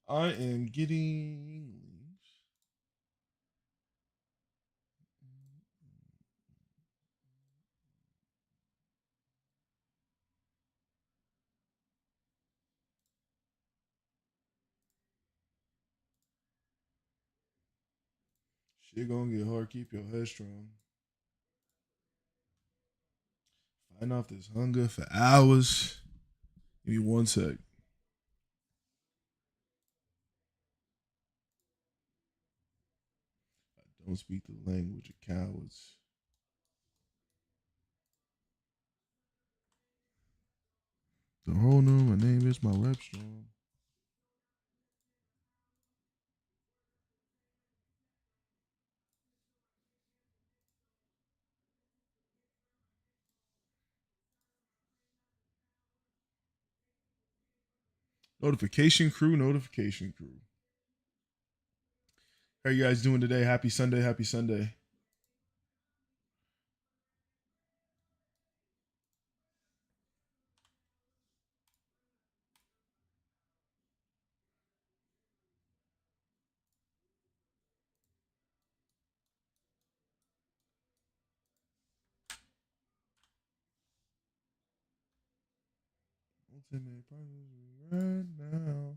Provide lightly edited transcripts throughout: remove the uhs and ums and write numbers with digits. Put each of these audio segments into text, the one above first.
I am getting leaves. Shit gonna get hard. Keep your head strong. Fighting off this hunger for hours. Give me one sec. I don't speak the language of cowards. The whole new, my name is my rep strong. Notification crew, notification crew. How are you guys doing today? Happy Sunday, happy Sunday. Ultimate right now.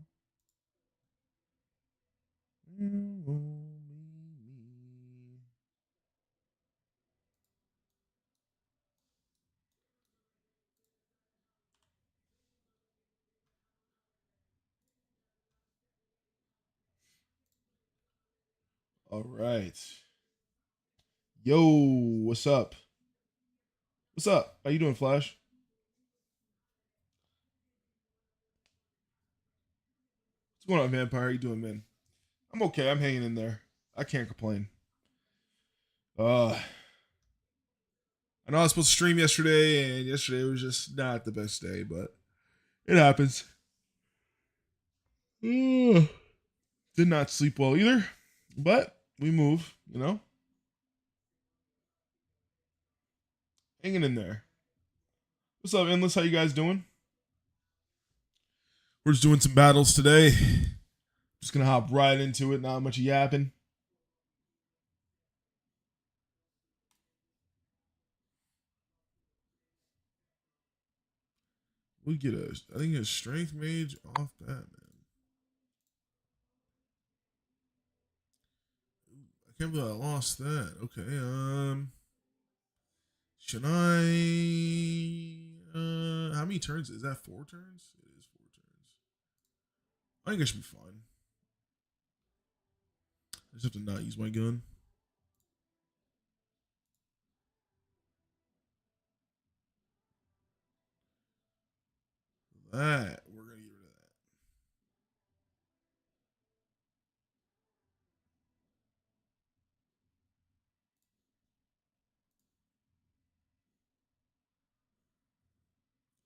All right. Yo, what's up? What's up? How you doing, Flash? What's going on, Vampire? How you doing, man? I'm okay. I'm hanging in there. I can't complain. I know I was supposed to stream yesterday, and yesterday was just not the best day, but it happens. Did not sleep well either, but we move, hanging in there. What's up, Endless? How you guys doing? We're just doing some battles today. Just gonna hop right into it. Not much yapping. We get I think a strength mage off that, man. I can't believe I lost that. Okay, should I? How many turns is that? 4 turns. It is 4 turns. I think I should be fine. I just have to not use my gun. That we're gonna get rid of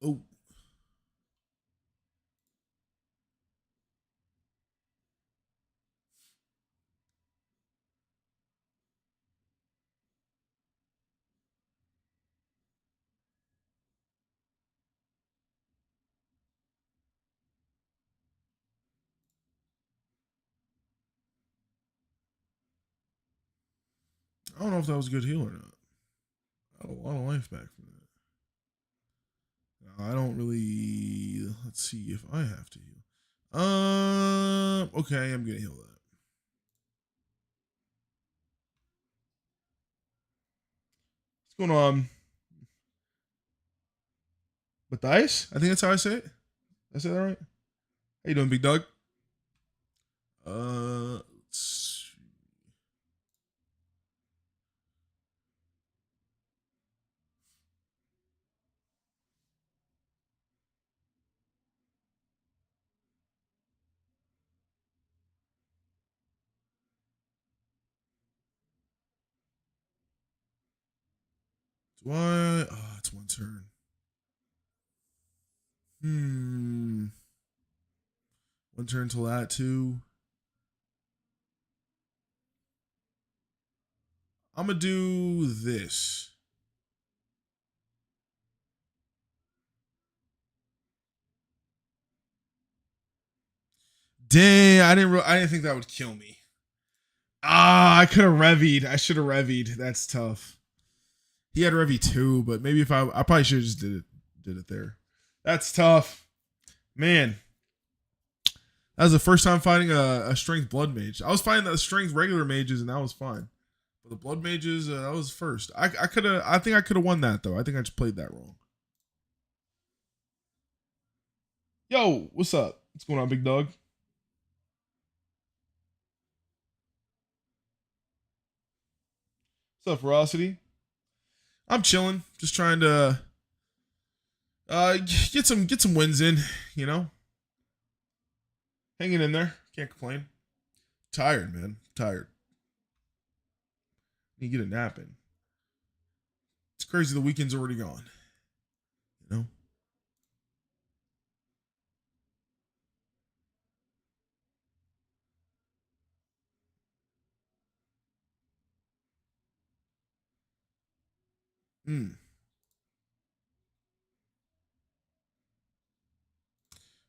that. Oh, I don't know if that was a good heal or not. I got a lot of life back from that. I don't really. Let's see if I have to heal. Okay, I'm gonna heal that. What's going on? Matthias? I think that's how I say it. Did I say that right? How you doing, big dog? Let's see. Do I? Oh, it's one turn. One turn till that too. I'm gonna do this. Dang, I didn't think that would kill me. Ah, I could have revied. I should have revied. That's tough. He had Revy too, but maybe if I probably should have just did it there. That's tough. Man. That was the first time fighting a strength blood mage. I was fighting the strength regular mages and that was fine. But the blood mages, that was first. I think I could have won that though. I think I just played that wrong. Yo, what's up? What's going on, big dog? What's up, Ferocity? I'm chilling, just trying to get some wins in, you know. Hanging in there, can't complain. Tired, man, tired. Need to get a nap in. It's crazy the weekend's already gone, you know.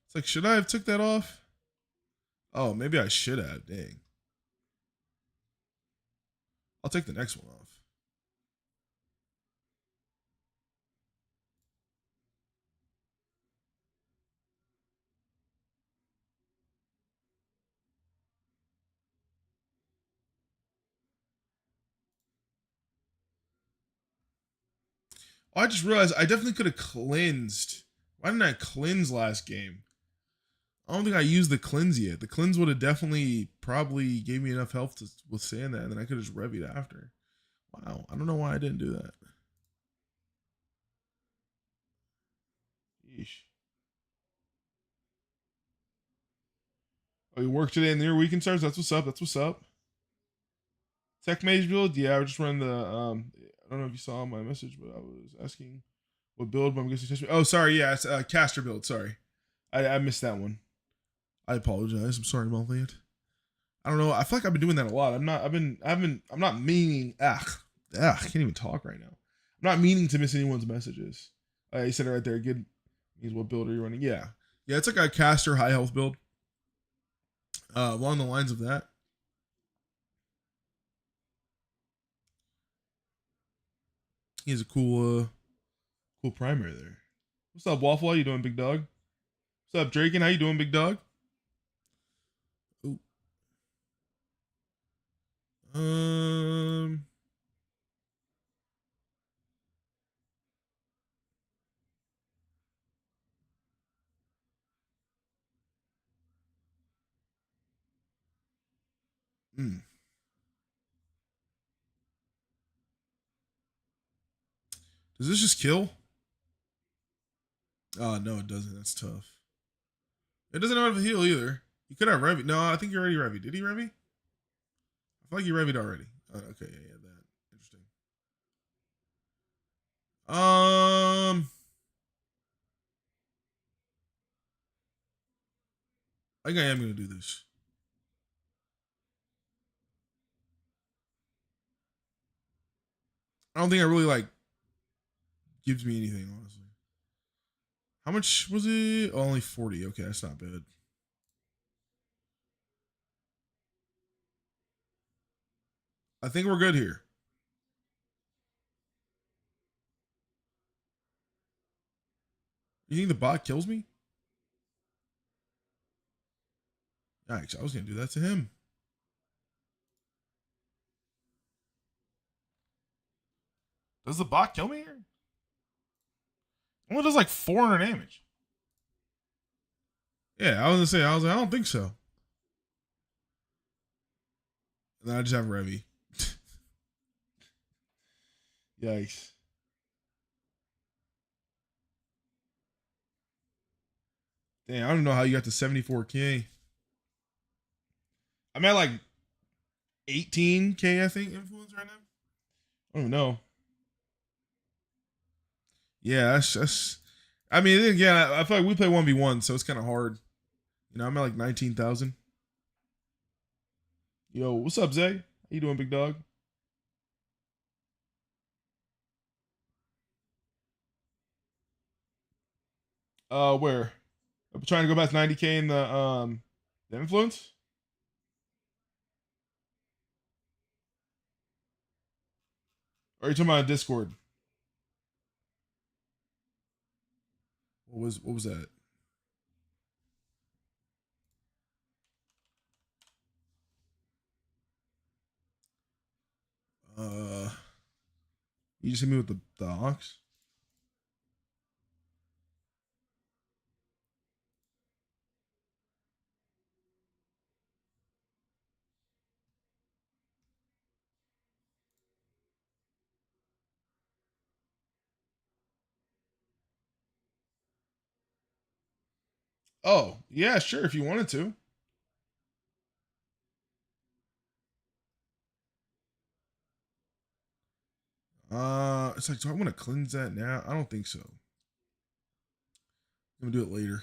It's like, should I have took that off? Oh, maybe I should have. Dang. I'll take the next one off. Oh, I just realized I definitely could have cleansed. Why didn't I cleanse last game? I don't think I used the cleanse yet. The cleanse would have definitely probably gave me enough health to withstand that, and then I could have just revied after. Wow, I don't know why I didn't do that. Yeesh. Oh, you work today in the weekend starts? That's what's up. That's what's up. Tech mage build? Yeah, I was just running the I don't know if you saw my message, but I was asking what build, but I'm guessing. Oh, sorry, yeah, it's caster build. Sorry. I missed that one. I apologize. I'm sorry about that. I don't know. I feel like I've been doing that a lot. I'm not meaning. I can't even talk right now. I'm not meaning to miss anyone's messages. You said it right there. Good means what build are you running? Yeah, yeah. It's like a caster high health build. Along the lines of that. He has a cool primary there. What's up, Waffle? How you doing, big dog? What's up, Draken? How you doing, big dog? Ooh. Um. Mm. Does this just kill? Oh no, it doesn't. That's tough. It doesn't know how to heal either. You could have Revy. No, I think you already Revy. Did he Revy? I feel like you Revied already. Oh, okay, yeah, that. Interesting. I think I am gonna do this. I don't think I really like gives me anything, honestly. How much was it? Oh, only 40. Okay, that's not bad. I think we're good here. You think the bot kills me? Yikes, I was gonna do that to him. Does the bot kill me here? Only does like 400 damage. Yeah, I was gonna say, I was like, I don't think so. And then I just have Revy. Yikes. Damn, I don't know how you got to 74K. I'm at like 18K, I think, influence right now. I don't know. Yeah, that's I mean, again, I feel like we play 1v1, so it's kind of hard. You know, I'm at like 19,000. Yo, what's up, Zay? How you doing, big dog? Where? I'm trying to go back to 90K in the Influence? Or are you talking about Discord? What was that? Uh, you just hit me with the ox. Oh yeah, sure. If you wanted to. It's like, do I want to cleanse that now? I don't think so. I'm gonna do it later.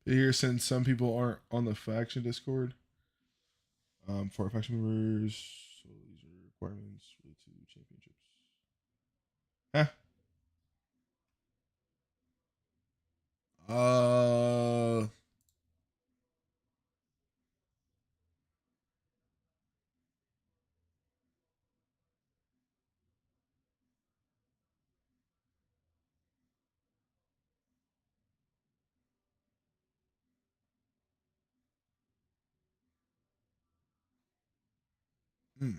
Here, since some people aren't on the faction Discord, for our faction members, so these are requirements related to championships. Huh? Uh, hmm.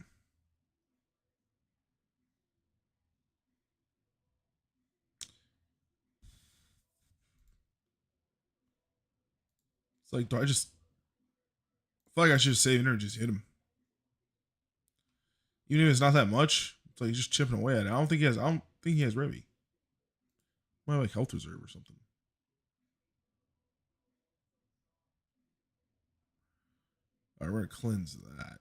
It's like, do I just? I feel like I should just save energy, just hit him. Even if it's not that much, it's like just chipping away at it. I don't think he has. I don't think he has Revy. Might have like health reserve or something. All right, we're gonna cleanse that.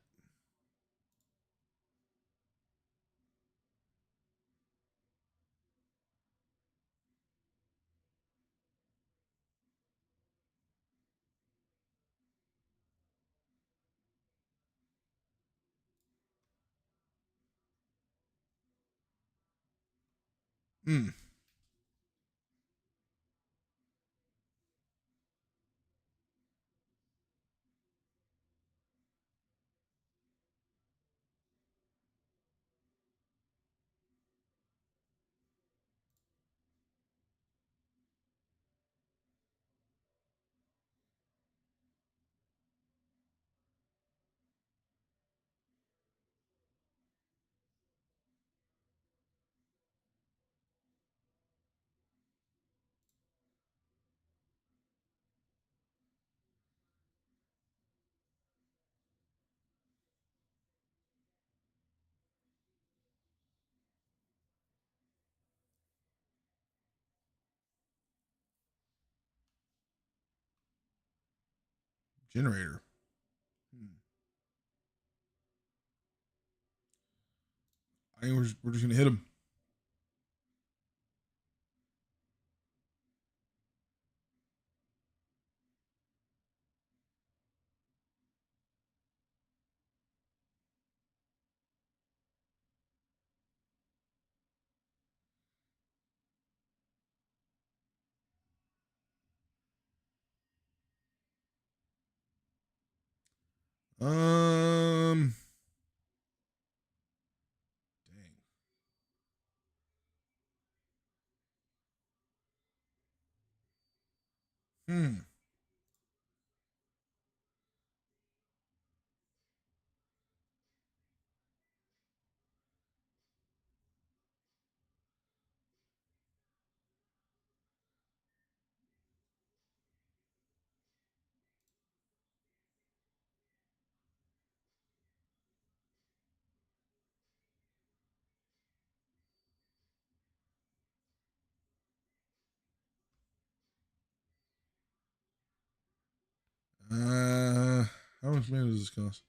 Hmm. Generator. Hmm. I think we're just gonna hit him. Um. Dang. Hmm. How much mana does this cost?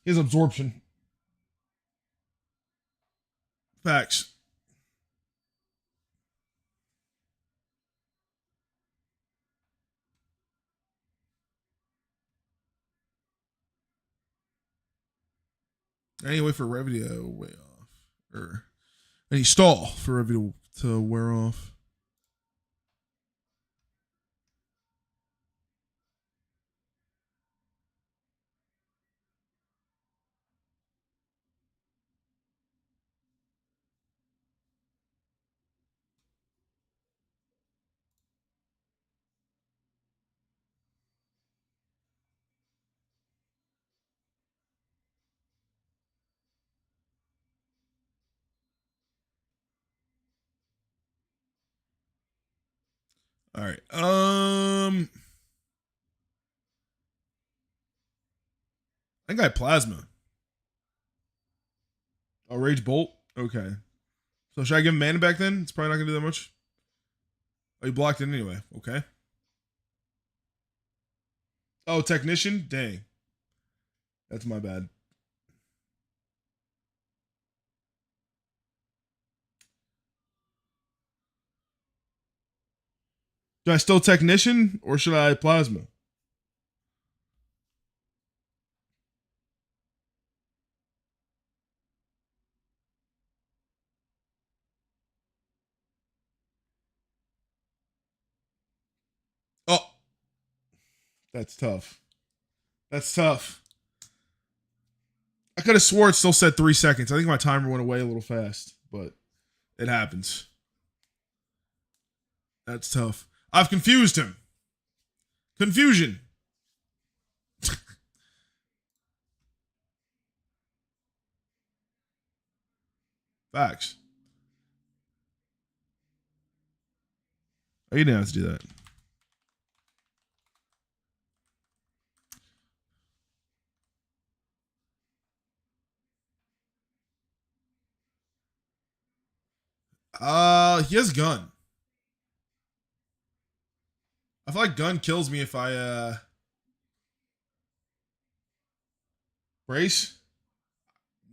His absorption. Facts. Any way for Revy to weigh off, or any stall for Revy to wear off. All right. I got plasma. Oh, rage bolt. Okay. So should I give him mana back then? It's probably not gonna do that much. Oh, you blocked it anyway. Okay. Oh, technician. Dang. That's my bad. Do I still technician or should I plasma? Oh, that's tough. That's tough. I could have swore it still said 3 seconds. I think my timer went away a little fast, but it happens. That's tough. I've confused him. Confusion. Facts. Oh, you didn't have to do that. He has gun. I feel like gun kills me if I brace.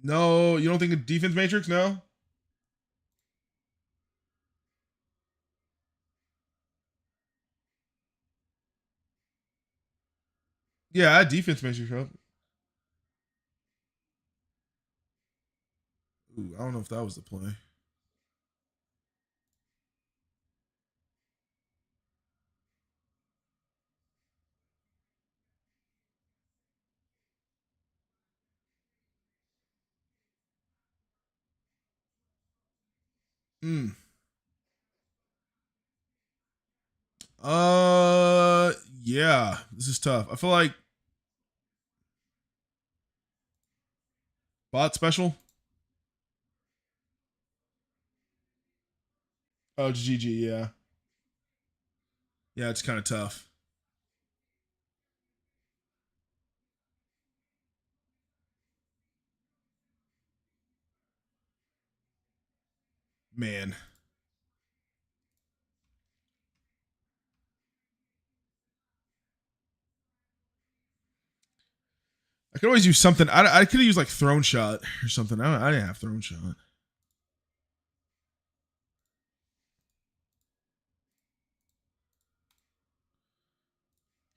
No, you don't think a defense matrix? No. Yeah, defense matrix up. Ooh, I don't know if that was the play. Hmm. Yeah, this is tough. I feel like bot special. Oh, GG. Yeah, yeah, it's kind of tough. Man, I could always use something. I could have used like throne shot or something. I didn't have throne shot.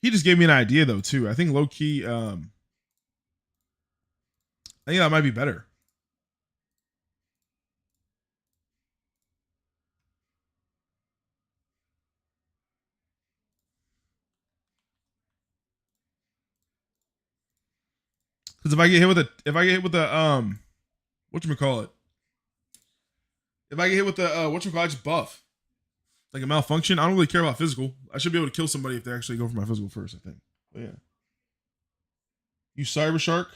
He just gave me an idea though too. I think low key. I think that might be better. Because if I get hit with the what you call it? If I get hit with the what you call it, just buff like a malfunction. I don't really care about physical. I should be able to kill somebody if they actually go for my physical first. I think. But yeah. You Cyber Shark.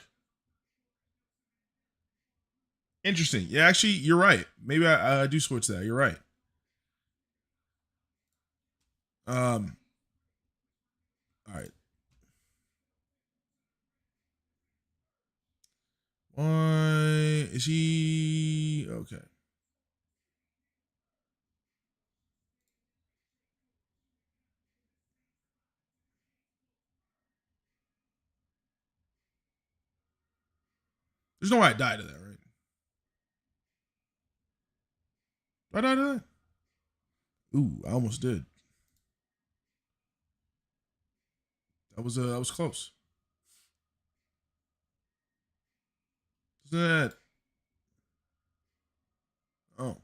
Interesting. Yeah, actually, you're right. Maybe I do switch that. You're right. Um. All right. Why is he okay? There's no way I died to that, right? Did I die to that? Ooh, I almost did. That was close. That oh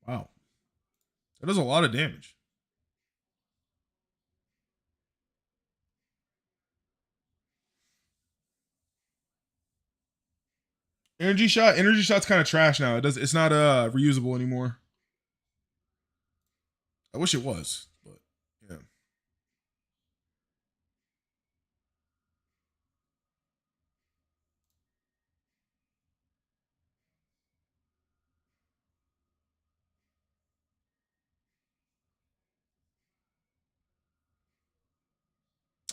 wow, that does a lot of damage. Energy shot's kind of trash now. It's not reusable anymore. I wish it was, but yeah.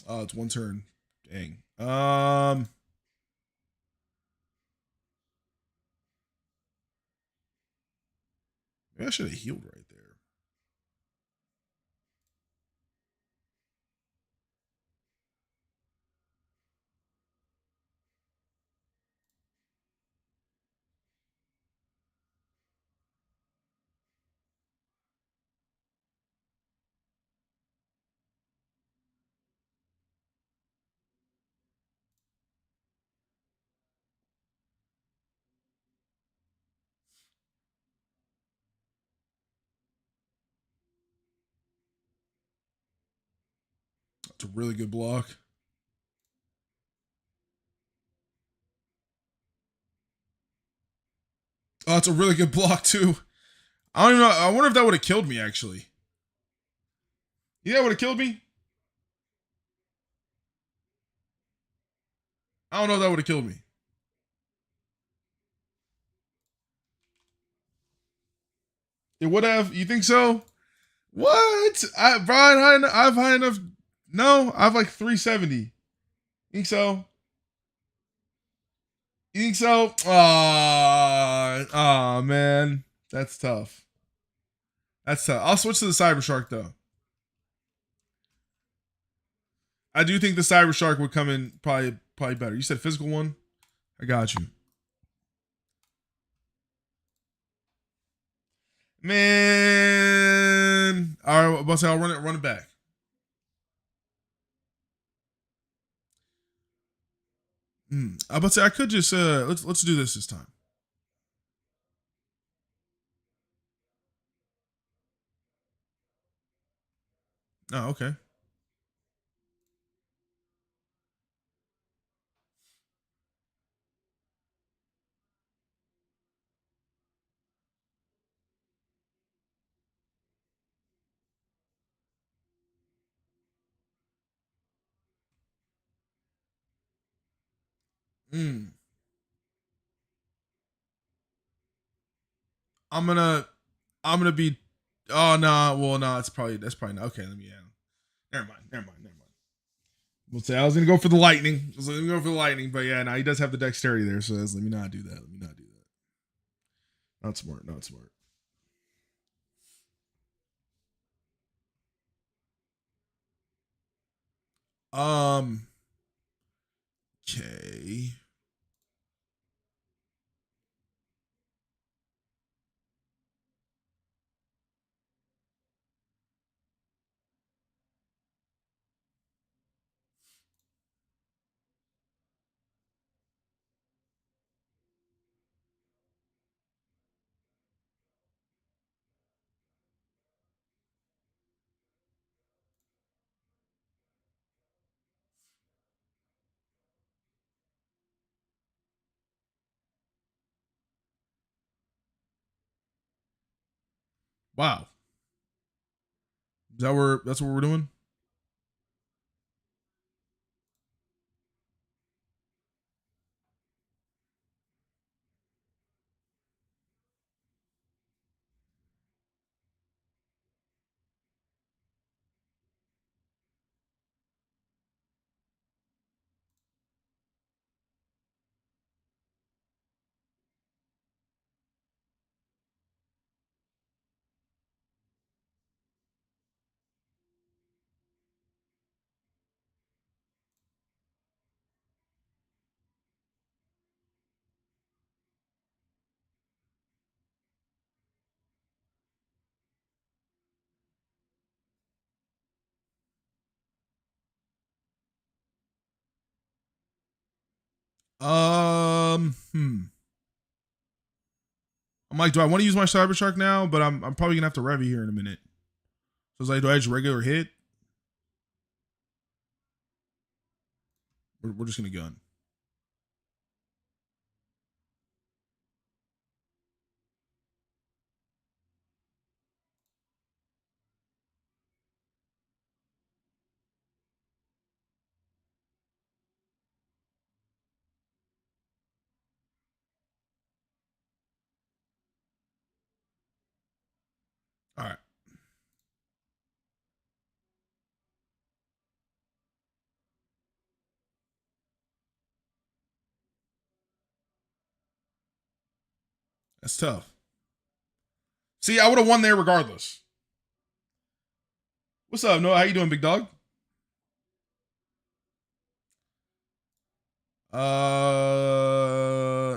Oh, it's one turn. Dang. Maybe I should have healed right there. It's a really good block. Oh, it's a really good block too. I don't even know. I wonder if that would have killed me actually. Yeah, would have killed me. I don't know if that would have killed me. It would have. You think so? What? Brian, I have high enough. No, I have like 370. Think so? You think so? Ah, man, that's tough. That's tough. I'll switch to the Cyber Shark though. I do think the Cyber Shark would come in probably better. You said physical one. I got you, man. All right, but I'll run it back. I about to say I could just let's do this time. Oh, okay. Mm. I'm gonna I'm gonna be. Oh no, nah, well no, nah, that's probably not okay. Let me Never mind, never mind, never mind. We'll say I was gonna go for the lightning. I was gonna go for the lightning, but yeah, now he does have the dexterity there, so let me not do that. Let me not do that. Not smart. Not smart. Um. Okay. Wow. Is that where that's what we're doing? I'm like, do I want to use my Cyber Shark now? But I'm probably gonna have to Revy here in a minute. So it's like, do I just regular hit? We're just gonna gun. All right. That's tough. See, I would have won there regardless. What's up, Noah? How you doing, big dog?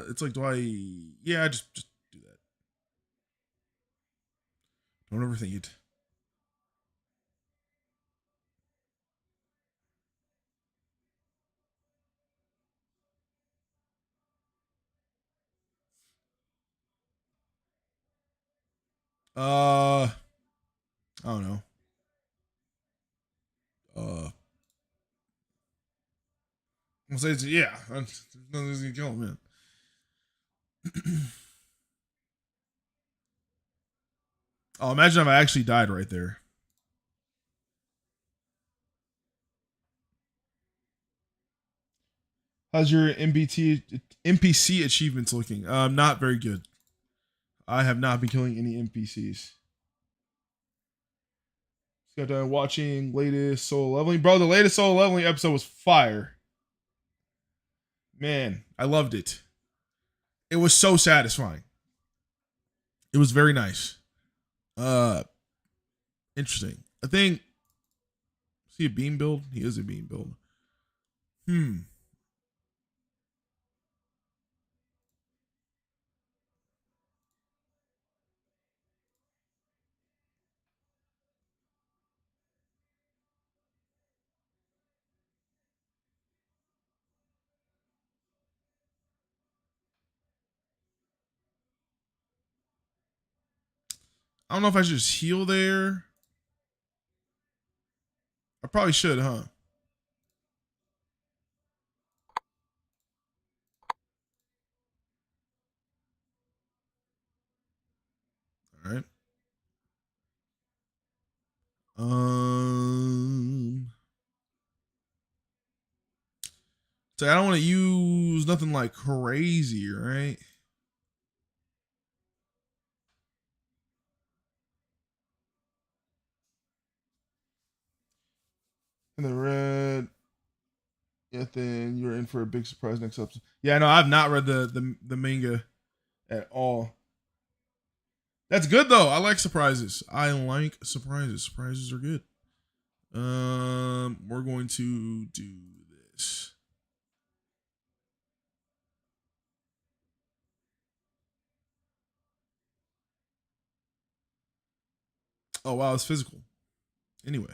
It's like, do I? Yeah, just do that. Don't overthink it. I don't know. I'm gonna say, yeah. Nothing's gonna kill him, man. Oh, imagine if I actually died right there. How's your NPC achievements looking? Not very good. I have not been killing any NPCs. Got done watching latest solo leveling, bro. The latest solo leveling episode was fire. Man, I loved it. It was so satisfying. It was very nice. Interesting. I think. Is he a beam build? He is a beam build. I don't know if I should just heal there. I probably should, huh? All right. So I don't want to use nothing like crazy, right? And the red. Yeah, then you're in for a big surprise next episode. Yeah, no, I've not read the manga at all. That's good though. I like surprises. I like surprises. Surprises are good. We're going to do this. Oh wow, it's physical. Anyway,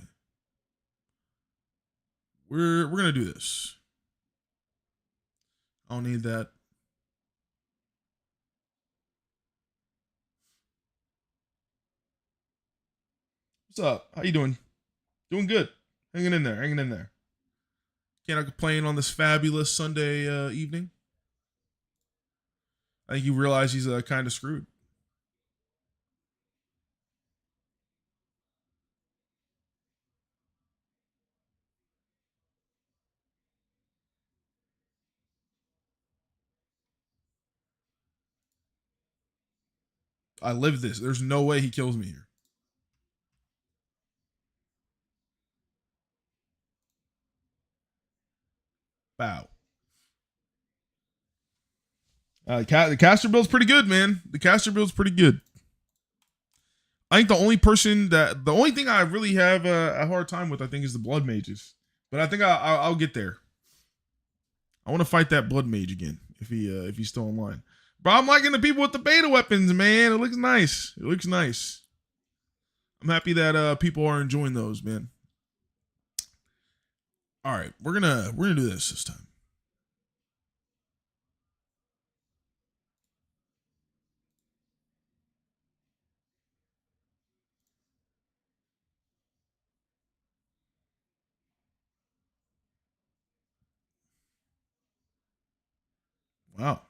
we're gonna do this. I don't need that. What's up? How you doing? Doing good. Hanging in there. Hanging in there. Can't complain on this fabulous Sunday evening. I think you realize he's kind of screwed. I live this. There's no way he kills me here. Bow. The caster build's pretty good, man. The caster build's pretty good. I think the only thing I really have a hard time with, I think, is the blood mages. But I think I'll get there. I want to fight that blood mage again if he's still online. Bro, I'm liking the people with the beta weapons, man. It looks nice. It looks nice. I'm happy that people are enjoying those, man. All right, we're gonna do this time. Wow.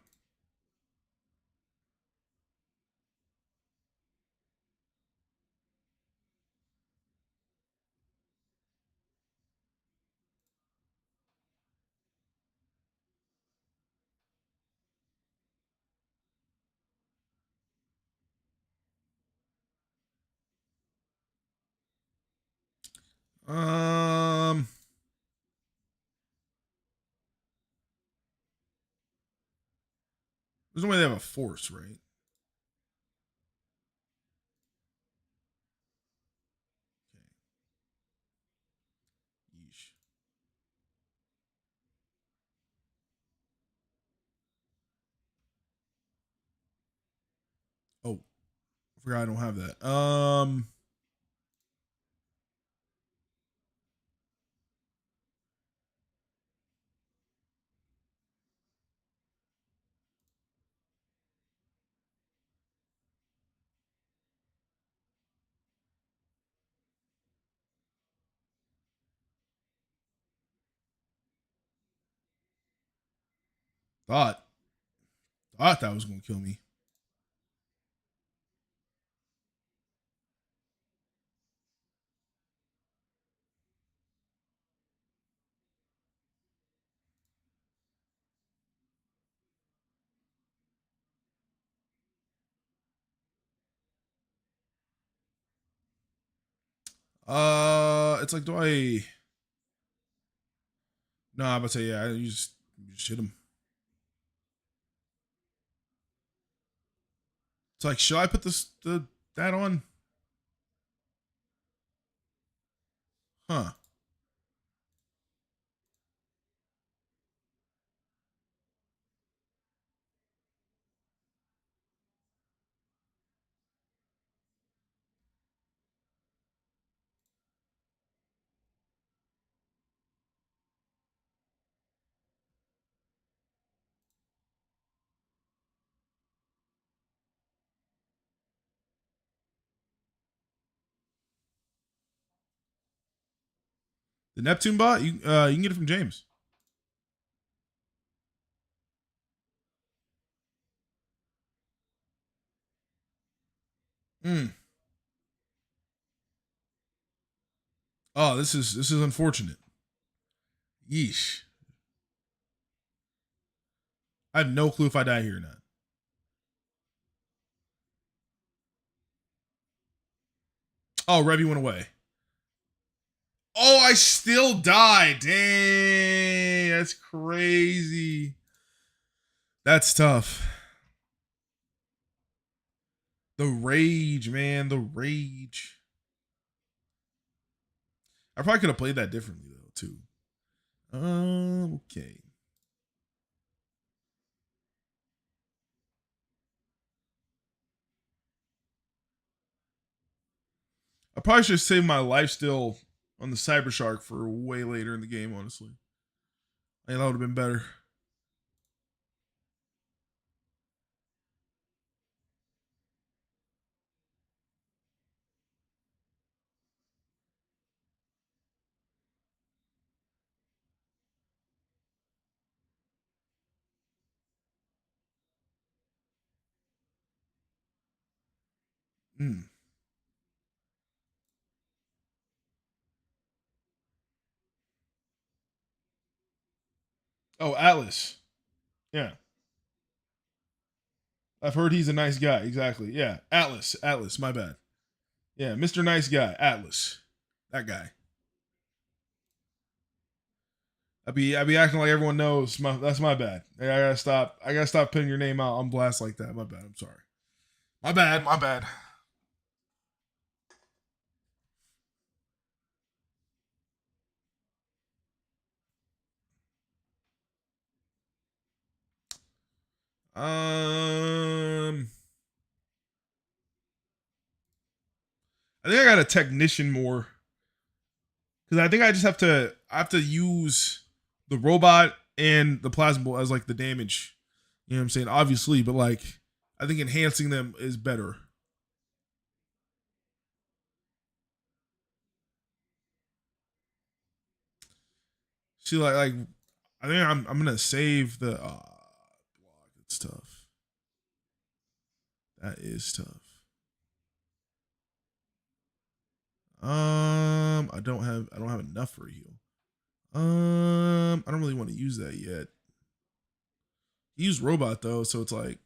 Um, there's no way they have a force, right? Yeesh. Oh, I forgot I don't have that. Thought that was gonna kill me. It's like, do I? No, I'm about to say, yeah. You just hit him. It's like, should I put that on? Huh? The Neptune bot, you can get it from James. Hmm. Oh, this is unfortunate. Yeesh. I have no clue if I die here or not. Oh, Revy went away. Oh, I still died. Dang, that's crazy. That's tough. The rage, man, the rage. I probably could have played that differently though, too. Okay. I probably should have saved my life still on the Cyber Shark for way later in the game, honestly. I think that would have been better. Mm. Oh, Atlas. Yeah. I've heard he's a nice guy. Exactly. Yeah. Atlas. Atlas. My bad. Yeah. Mr. Nice Guy. Atlas. That guy. I be acting like everyone knows. That's my bad. I gotta stop. I gotta stop putting your name out on blast like that. My bad. I'm sorry. My bad. My bad. Um, I think I got a technician more because I think I just have to use the robot and the plasma ball as like the damage. You know what I'm saying? Obviously, but like I think enhancing them is better. See, like I think I'm gonna save the. That's tough. That is tough. I don't have enough for a heal. I don't really want to use that yet. He used robot though, so it's like,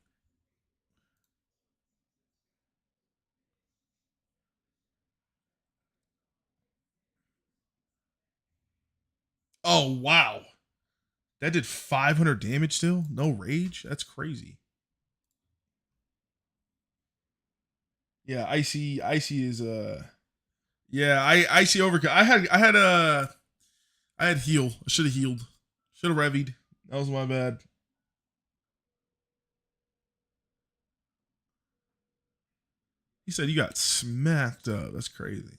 oh wow, that did 500 damage still. No rage. That's crazy. Yeah, icy is yeah, icy overkill. I had heal. I should have healed. Should have revied. That was my bad. He said you got smacked up. That's crazy.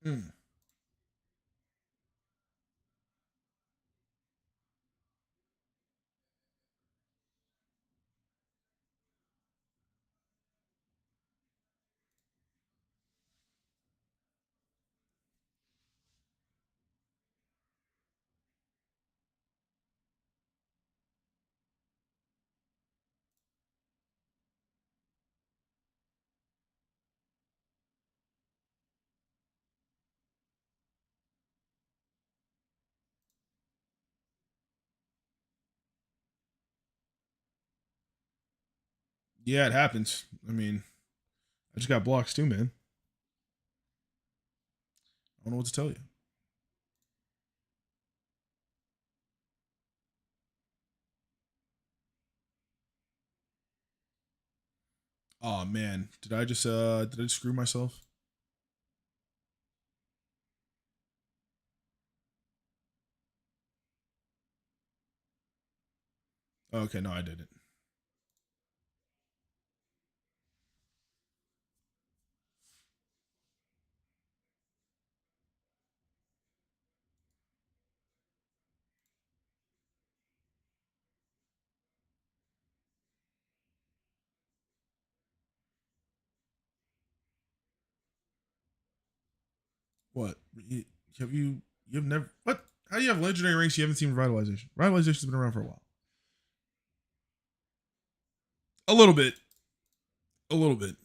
Mm. Yeah, it happens. I mean, I just got blocks too, man. I don't know what to tell you. Oh man, did I just screw myself? Okay, no, I didn't. What? Have you? You've never? What? How do you have legendary ranks? You haven't seen revitalization. Revitalization's been around for a while. A little bit. A little bit.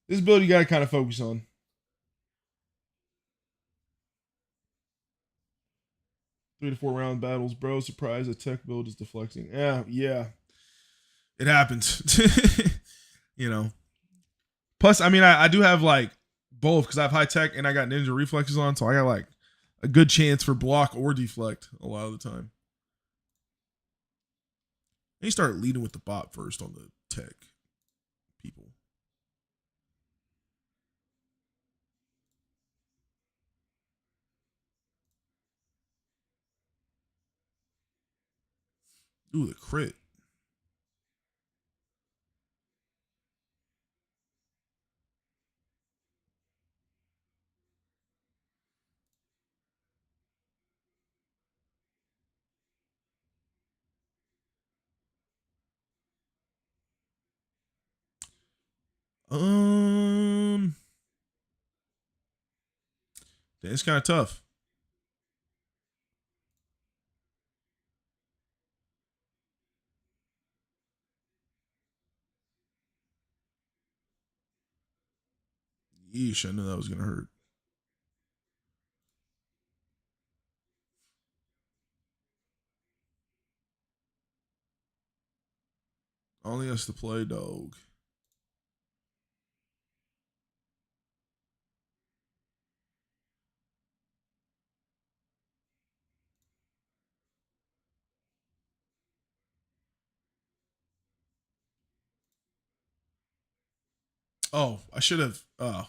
This build you gotta kind of focus on. 3 to 4 round battles, bro. Surprise! A tech build is deflecting. Yeah, yeah. It happens. you know. Plus, I mean, I do have like both because I have high tech and I got ninja reflexes on, so I got like a good chance for block or deflect a lot of the time. They start leading with the bot first on the tech people. Ooh, the crit. Um, it's kind of tough. Yeesh, I knew that was gonna hurt. Only has to play dog. Oh, I should have. I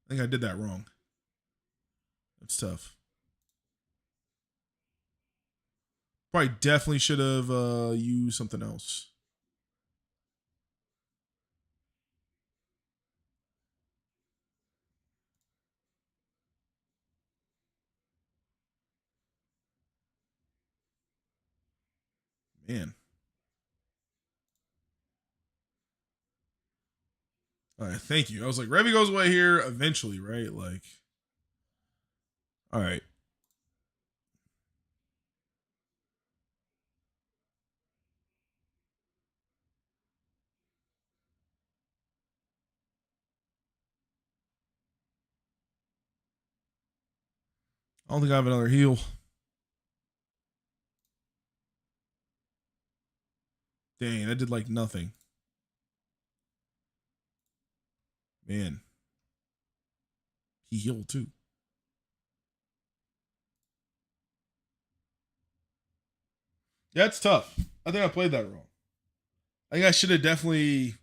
think I did that wrong. That's tough. Probably definitely should have used something else. Man. All right, thank you. I was like, Revy goes away here eventually, right? Like, all right. I don't think I have another heal. Dang, that did like nothing. Man, he healed too. That's tough. I think I played that wrong. I think I should have definitely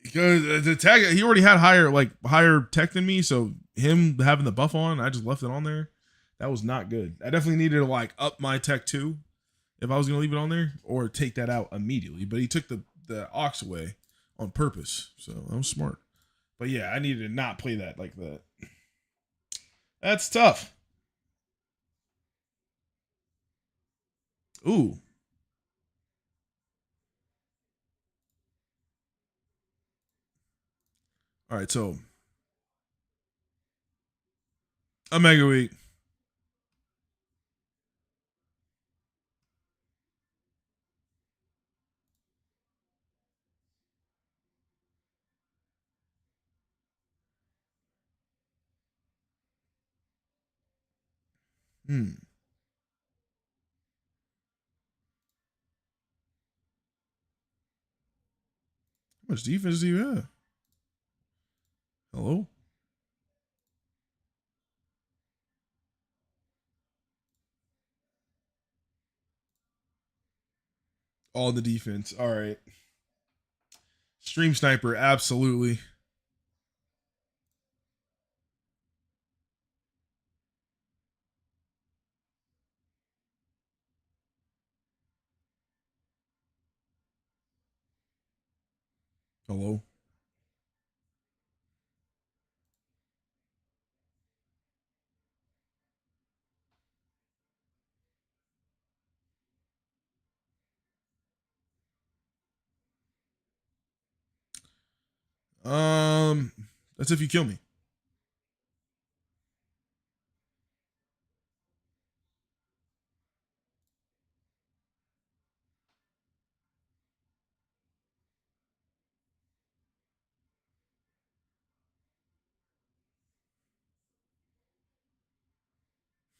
because the tag he already had higher tech than me, so him having the buff on, I just left it on there. That was not good. I definitely needed to like up my tech too if I was gonna leave it on there or take that out immediately. But he took the ox away on purpose, so that was smart. But yeah, I needed to not play that like that. That's tough. Ooh. All right, so a mega week. Hmm. How much defense do you have? Hello? All the defense. All right. Stream sniper, absolutely. Hello. Um, that's if you kill me.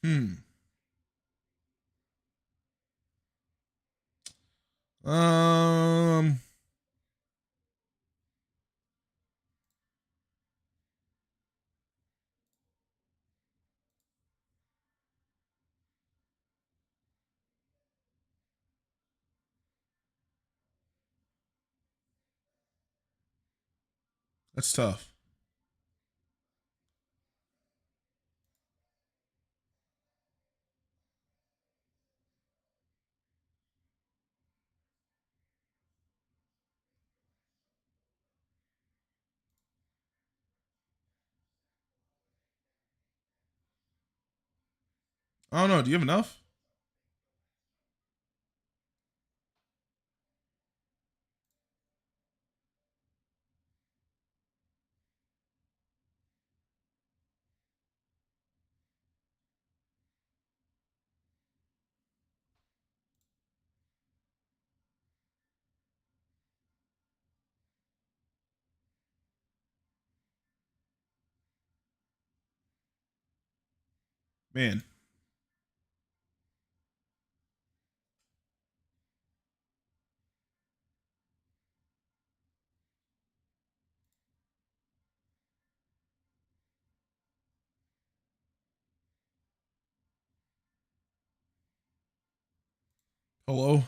Hmm. Um, that's tough. I don't know. Do you have enough? Man. Hello.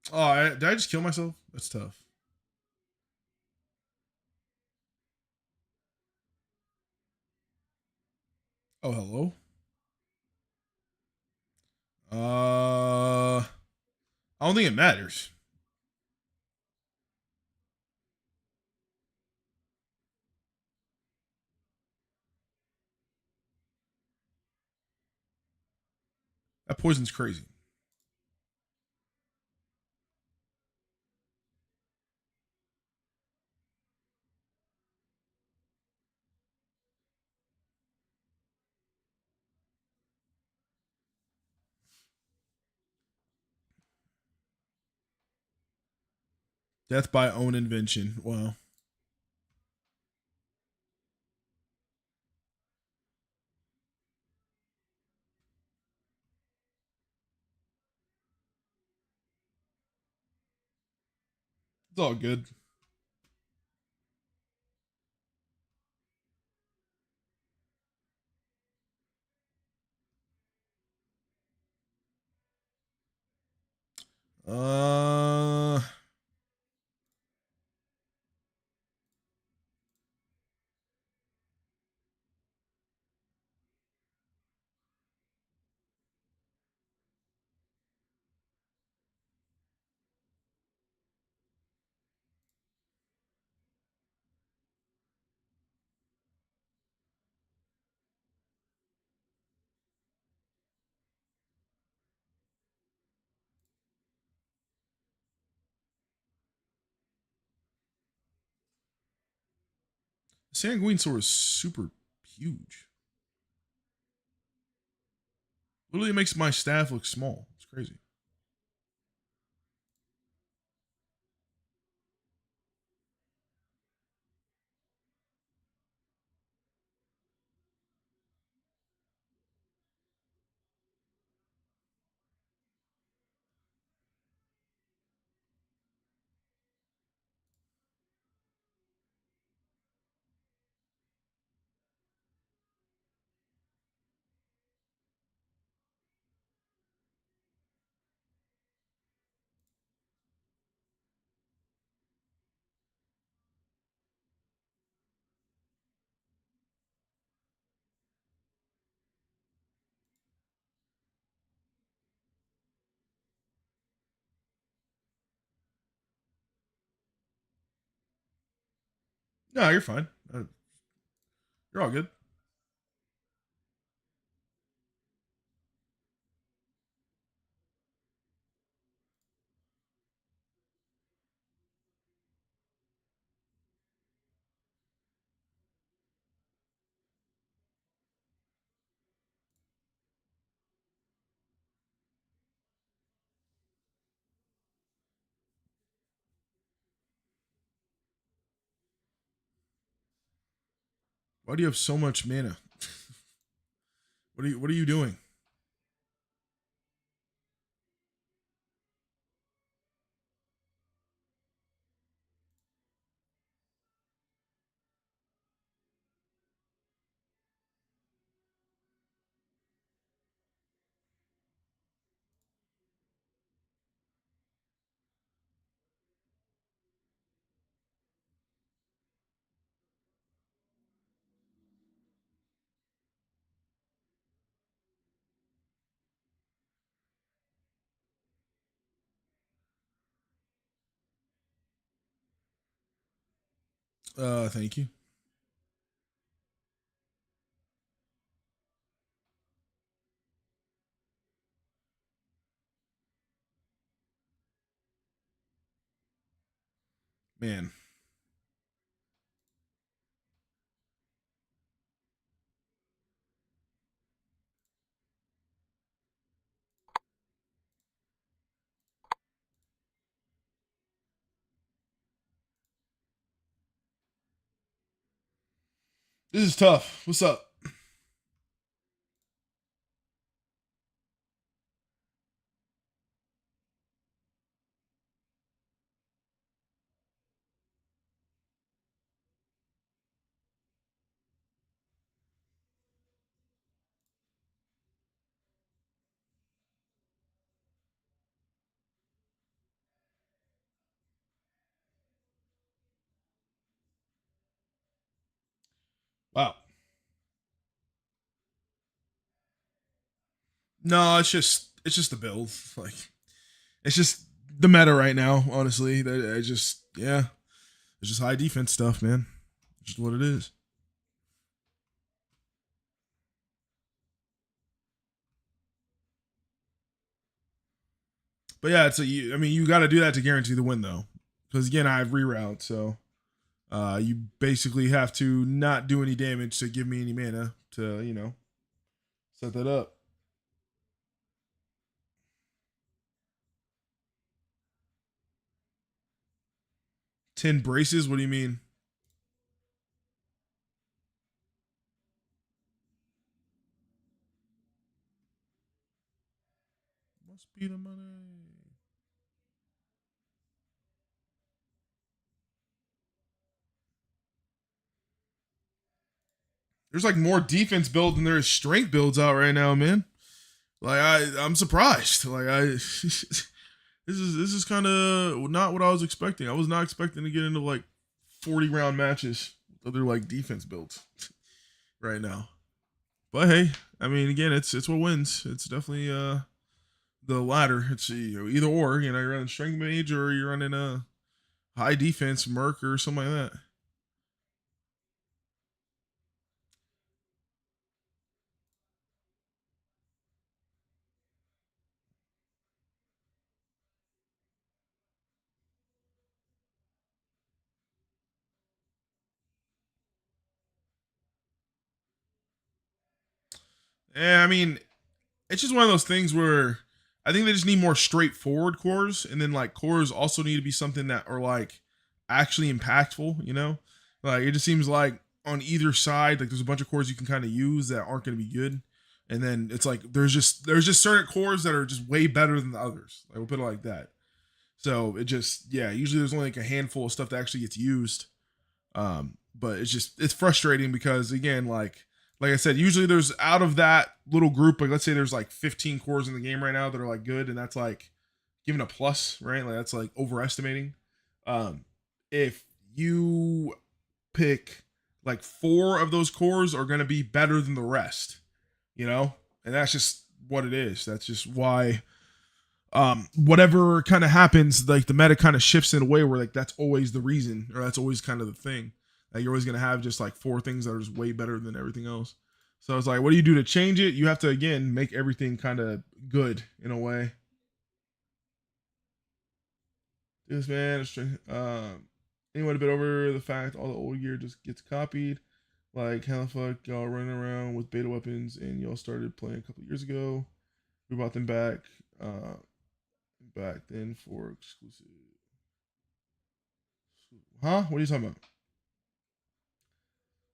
Oh, did I just kill myself? That's tough. Oh, hello. I don't think it matters. That poison's crazy. Death by own invention. Wow. It's all good. Uh, Sanguine sword is super huge. Literally makes my staff look small. It's crazy. No, you're fine. You're all good. Why do you have so much mana? What are you doing? Thank you. Man. This is tough. What's up? No, it's just the build. Like it's just the meta right now. Honestly, that I just yeah, it's just high defense stuff, man. It's just what it is. But yeah, I mean, you got to do that to guarantee the win, though, because again, I have reroute, so you basically have to not do any damage to give me any mana to set that up. 10 braces. What do you mean? Must be the money. There's like more defense build than there is strength builds out right now, man. Like I'm surprised. Like this is kind of not what I was expecting. I was not expecting to get into like 40 round matches with other like defense builds right now. But hey, I mean, again, it's what wins. It's definitely the latter. It's either or. You're running strength mage or you're running a high defense merc or something like that. Yeah, I mean, it's just one of those things where I think they just need more straightforward cores, and then like cores also need to be something that are like actually impactful. Like it just seems like on either side, like there's a bunch of cores you can kind of use that aren't going to be good, and then it's like there's just certain cores that are just way better than the others. Like we'll put it like that. So it just usually there's only like a handful of stuff that actually gets used. But it's frustrating because again, like I said, usually there's out of that little group, like let's say there's like 15 cores in the game right now that are like good, and that's like giving a plus, right? Like that's like overestimating. If you pick like 4 of those cores are gonna be better than the rest, you know? And that's just what it is. That's just why whatever kind of happens, like the meta kind of shifts in a way where like that's always the reason, or that's always kind of the thing. Like you're always gonna have just like 4 things that are just way better than everything else. So it's like, what do you do to change it? You have to again make everything kind of good in a way. This man, anyone a bit over the fact all the old gear just gets copied. Like how the fuck y'all running around with beta weapons and y'all started playing a couple years ago. We brought them back then for exclusive. Huh? What are you talking about?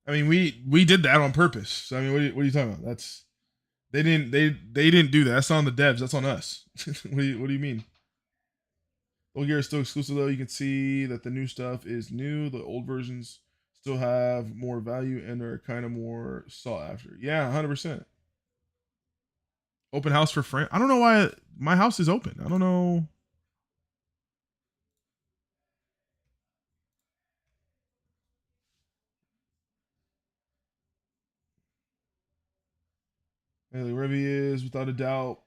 I mean, we did that on purpose. So, I mean, what are you talking about? That's they didn't do that. That's not on the devs. That's on us. What do you mean? Old gear is still exclusive though. You can see that the new stuff is new. The old versions still have more value and are kind of more sought after. Yeah, 100%. Open house for friends. I don't know why my house is open. I don't know. Melee Revy is without a doubt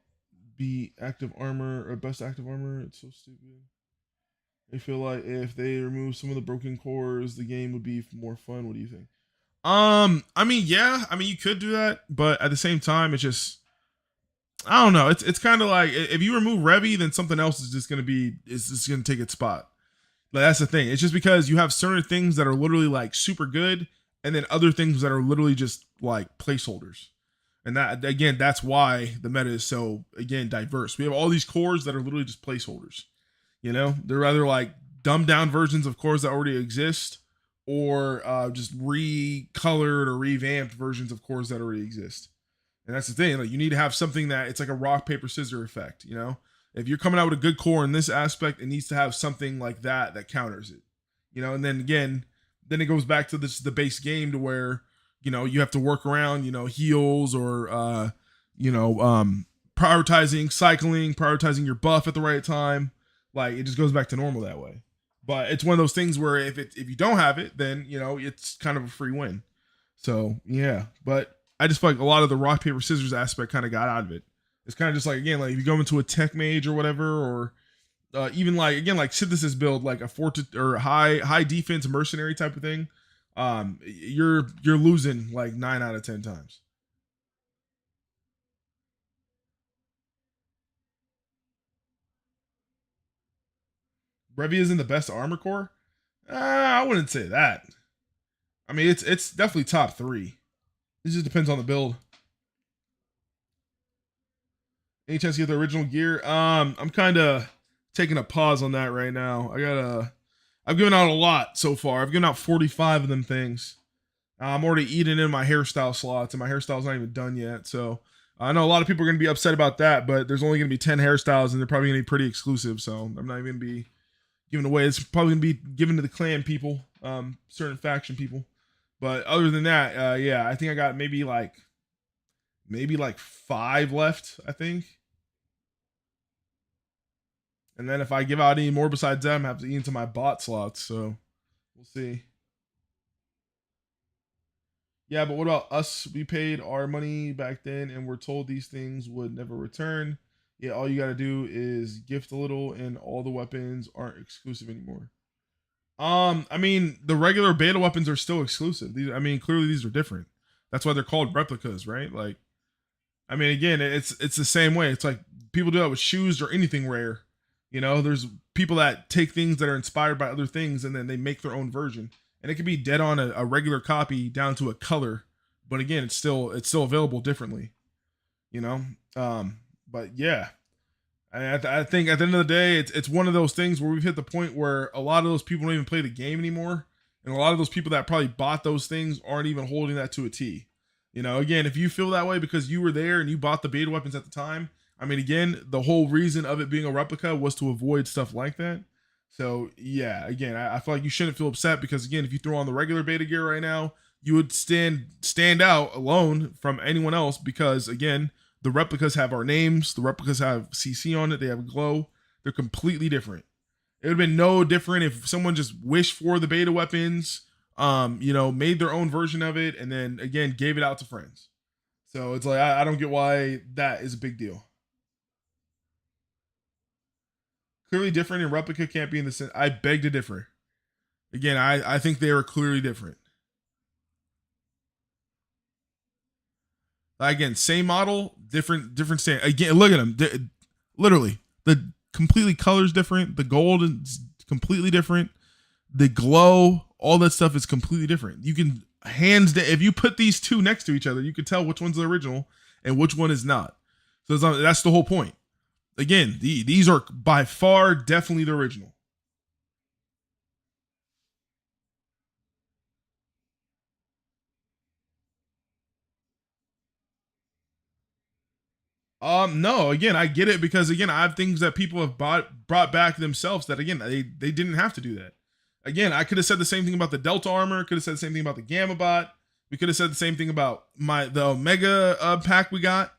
be active armor or best active armor. It's so stupid. I feel like if they remove some of the broken cores, the game would be more fun. What do you think? I mean, yeah, I mean you could do that, but at the same time, it's just I don't know. It's kind of like if you remove Revy, then something else is just gonna take its spot. Like that's the thing. It's just because you have certain things that are literally like super good, and then other things that are literally just like placeholders. And that again, that's why the meta is so again diverse. We have all these cores that are literally just placeholders. They're either like dumbed down versions of cores that already exist, or just recolored or revamped versions of cores that already exist. And that's the thing. Like you need to have something that it's like a rock paper scissors effect. If you're coming out with a good core in this aspect, it needs to have something like that counters it. And then again, then it goes back to the base game to where you have to work around heals or prioritizing cycling, prioritizing your buff at the right time. Like it just goes back to normal that way. But it's one of those things where if you don't have it, then it's kind of a free win. So yeah, but I just feel like a lot of the rock paper scissors aspect kind of got out of it. It's kind of just like, again, like if you go into a tech mage or whatever, or even like, again, like synthesis build, like a fortitude or high defense mercenary type of thing, you're losing like 9 out of 10 times. Brevi isn't the best armor core. I wouldn't say that. I mean, it's definitely top three. It just depends on the build. Any chance to get the original gear? I'm kind of taking a pause on that right now. I've given out a lot so far. I've given out 45 of them things. I'm already eating in my hairstyle slots, and my hairstyle's not even done yet. So I know a lot of people are going to be upset about that, but there's only going to be 10 hairstyles, and they're probably going to be pretty exclusive. So I'm not even going to be giving away. It's probably going to be given to the clan people, certain faction people. But other than that, yeah, I think I got maybe like 5 left, I think. And then if I give out any more besides them, I have to eat into my bot slots. So we'll see. Yeah, but what about us? We paid our money back then and we're told these things would never return. Yeah, all you got to do is gift a little and all the weapons aren't exclusive anymore. I mean, the regular beta weapons are still exclusive. These, I mean, clearly these are different. That's why they're called replicas, right? Like, I mean, again, it's the same way. It's like people do that with shoes or anything rare. You know, there's people that take things that are inspired by other things and then they make their own version. And it could be dead on a regular copy down to a color, but again, it's still available differently. You know, but yeah, I think at the end of the day, it's one of those things where we've hit the point where a lot of those people don't even play the game anymore, and a lot of those people that probably bought those things aren't even holding that to a T. You know, again, if you feel that way because you were there and you bought the beta weapons at the time, I mean, again, the whole reason of it being a replica was to avoid stuff like that. So yeah, again, I feel like you shouldn't feel upset because again, if you throw on the regular beta gear right now, you would stand out alone from anyone else because again, the replicas have our names, the replicas have CC on it, they have glow, they're completely different. It would have been no different if someone just wished for the beta weapons, you know, made their own version of it, and then again gave it out to friends. So it's like I don't get why that is a big deal. Clearly different and replica can't be in the same. I beg to differ. Again, I think they are clearly different. Again, same model, different stand. Again, look at them. Literally, the completely colors different. The gold is completely different. The glow, all that stuff is completely different. You can hands down, if you put these two next to each other, you can tell which one's the original and which one is not. So that's the whole point. Again, these are by far definitely the original. No, again, I get it because again, I have things that people have brought back themselves that again they didn't have to do that. Again, I could have said the same thing about the Delta armor, could have said the same thing about the Gamma bot. We could have said the same thing about the Omega pack we got.